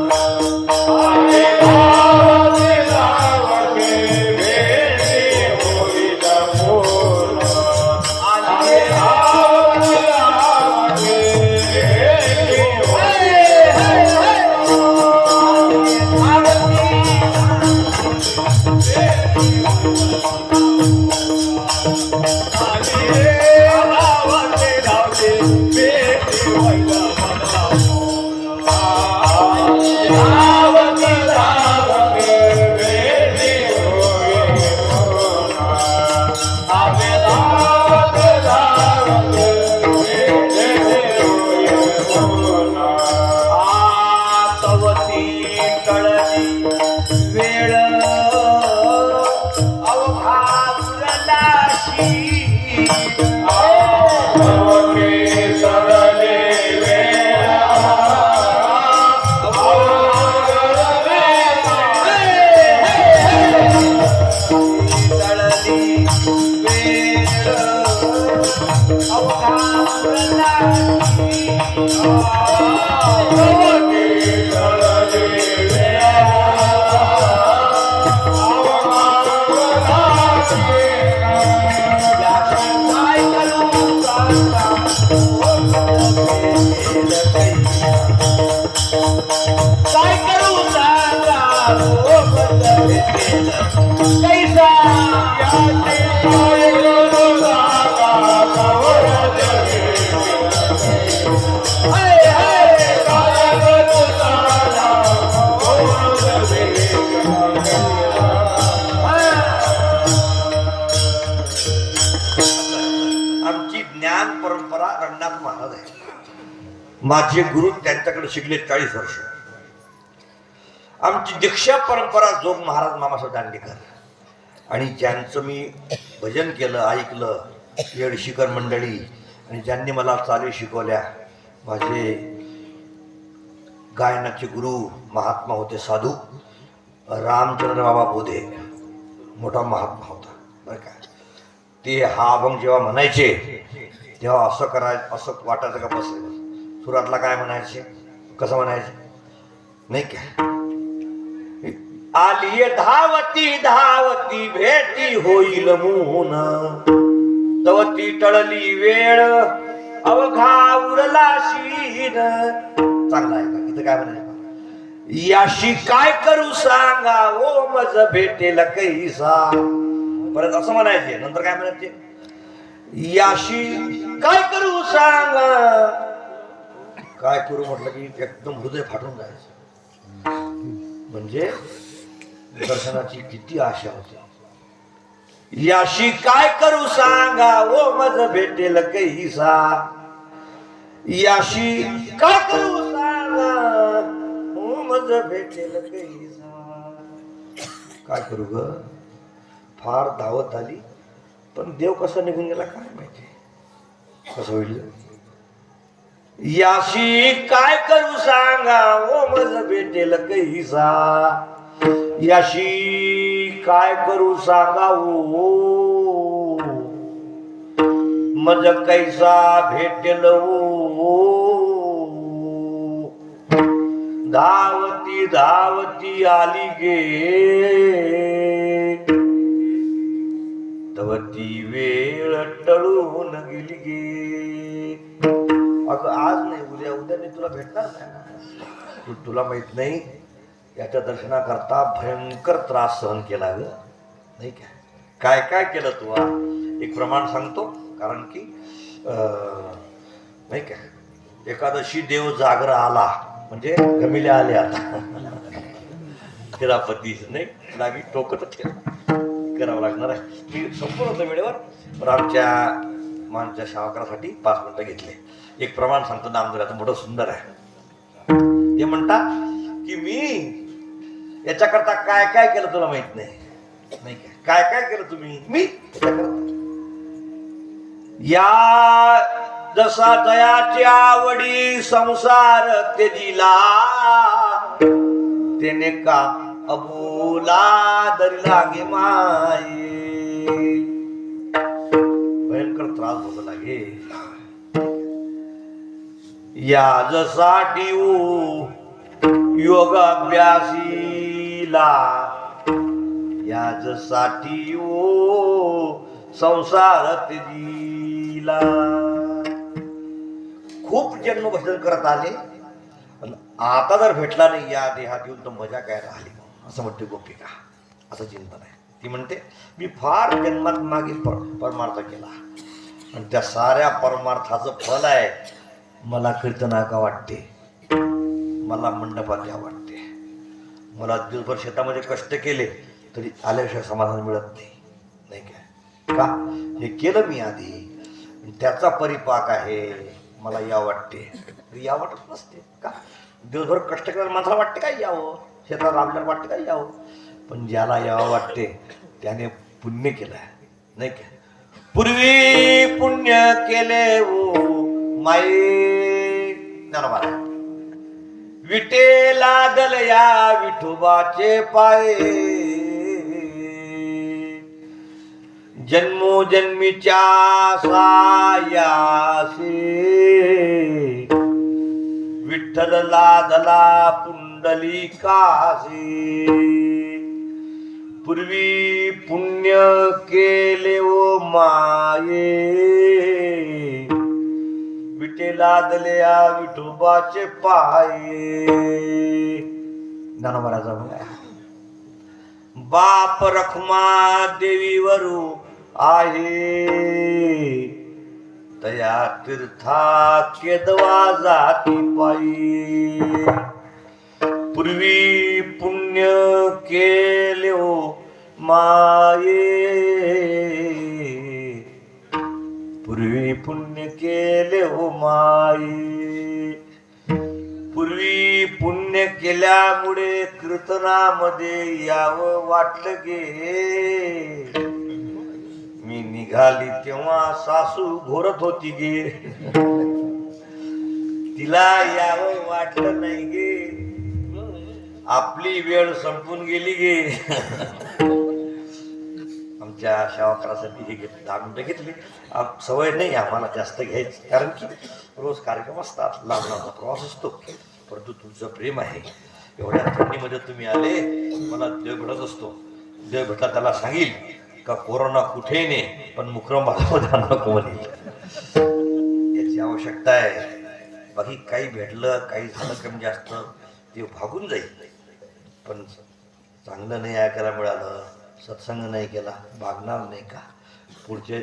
काय करू सांगा हो मज भेटेल कैसा आमची ज्ञान परंपरा रंगनाथ महाराज आहे. माझे गुरु त्यांच्याकडे शिकले 40 वर्ष. आमची दीक्षा परंपरा जोग महाराज मामासाहेब दांडेकर आणि ज्यांचं मी भजन केलं ऐकलं येडशीकर मंडळी आणि ज्यांनी मला चाली शिकवल्या माझे गायनाचे गुरु महात्मा होते साधू रामचंद्र बाबा बोधे. मोठा महात्मा होता बरं का. ते हा अभंग जेव्हा म्हणायचे तेव्हा असं करायचं असं वाटायचं का बस सुरातला काय म्हणायचे कसं म्हणायचे नाही काय. आली धावती धावती भेटी होईल मून तवती टळली वेळ अवघा उरला शीन. चांगला आहे का. इथं काय म्हणायचं याशी काय करू सांगा ओ मज भेटेल कैसा. परत असं म्हणायचे नंतर काय म्हणायचे याशी काय करू सांगा. काय करू म्हटलं की एकदम हृदय फाटून जायचं. म्हणजे दर्शनाची किती आशा होती. याशी काय करू सांगा ओ मज भेटेल कैसा. याशी काय करू सांगा ओ मज भेटेल कैसा. काय करू ग फार धावत झाली पण देव कसा निघून गेला काय माहिती कसं होईल. याशी काय करू सांगा ओ मज भेटेल कैसा. याशी काय करू सांगा ओ मज कैसा भेटेल ओ. धावती धावती आली गे तवती वेळ टळून गेली गे. अगं आज नाही उद्या उद्या मी तुला भेटणार नाही. तुला माहित नाही याच्या दर्शनाकरता भयंकर त्रास सहन केला ग नाही काय काय केलं तू. एक प्रमाण सांगतो कारण की नाही काय एकादशी देव जागर आला म्हणजे गमिल्या आल्या आता तिरापती नाही लागी टोकत करावं लागणार आहे. मी संपूर्ण होतं वेळेवर पण आमच्या मानच्या शावकारासाठी 5 मिनिटं घेतले. एक प्रमाण सांगतो नामदेवाचं मोठं सुंदर आहे. ते म्हणतात की मी याच्याकरता काय काय केलं तुला माहित नाही काय काय केलं तुम्ही मी या जसा दयाची आवडी संसार तेजीला तेने का अबोला दरी लागे माये. भयंकर त्रास होत लागे याजसाठी योगाभ्यासीला याजसाठी संसार तेजीला. खूप जन्म भजन करत आले आता जर भेटला नाही या देहात येऊन तर मजा काय राहिली असं म्हणते गोपिका. असं चिंतन आहे. ती म्हणते मी फार जन्मात मागे परमार्थ केला आणि त्या साऱ्या परमार्थाचं फल आहे मला कीर्तनाका वाटते मला मंडपात या वाटते. मला दिवसभर शेतामध्ये कष्ट केले तरी आल्याशिवाय समाधान मिळत नाही काय का हे केलं मी आधी त्याचा परिपाक आहे मला या वाटते. या वाटत नसते का दिवसभर कष्ट केल्यावर माणसाला वाटते काय यावं शेतात राबल्यावर वाटते काय यावं पण ज्याला यावं वाटते त्याने पुण्य केलं नाही का. पूर्वी पुण्य केले माये ज्ञानोबा विटेला दलया विठोबाचे पाये जन्मोजन्मीच्या सायासे विठ्ठल लादला पुंडलिकासे. पूर्वी पुण्य केले ओ माये विटे लादल्या विठोबाचे पाये ज्ञानोबाराचा मुलगा बाप रखमा देवीवरू आहे तया तीर्था केदवा जाती पायी पूर्वी पुण्य केले हो माये पूर्वी पुण्य केले हो माये पूर्वी पुण्य केल्यामुळे कीर्तनामध्ये यावं वाटलं गे मी निघाली तेव्हा सासू घोरत होती गे तिला यावं वाटलं नाही गे आपली वेळ संपून गेली गे आमच्या सेवाकारासाठी हे घेतले 10 मिनिटं घेतली सवय नाही आम्हाला जास्त घ्यायची कारण की रोज कार्यक्रम असतात लांबचा प्रवास असतो परंतु तुमचं प्रेम आहे एवढ्या थंडीमध्ये तुम्ही आले मला देव भेटत असतो देव भेटला त्याला सांगील का कोरोना कुठेही नाही पण मुक्रमामध्ये नको म्हणेल याची आवश्यकता आहे बाकी काही भेटलं काही झालं कमी जास्त ते भागून जाईल पण चांगलं नाही ऐकायला मिळालं सत्संग नाही केला भागणार नाही का पुढचे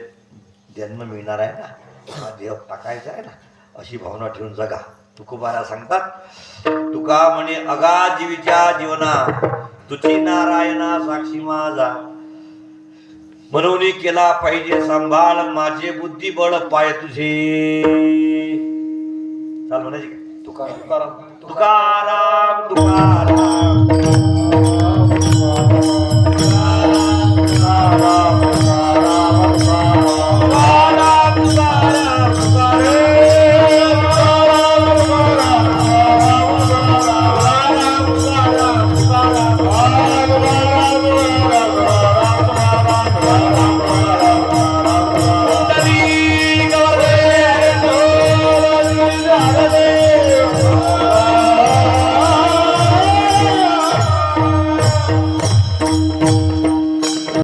जन्म मिळणार आहे ना हा देव टाकायचा आहे ना अशी भावना ठेवून जगा तुकोबारा सांगतात तुका म्हणे अगा जीवीच्या जीवना तुझी नारायणा साक्षी माझा म्हणून केला पाहिजे सांभाळ माझे बुद्धिबळ पाय तुझे चाल म्हणायचे तुकाराम तुकाराम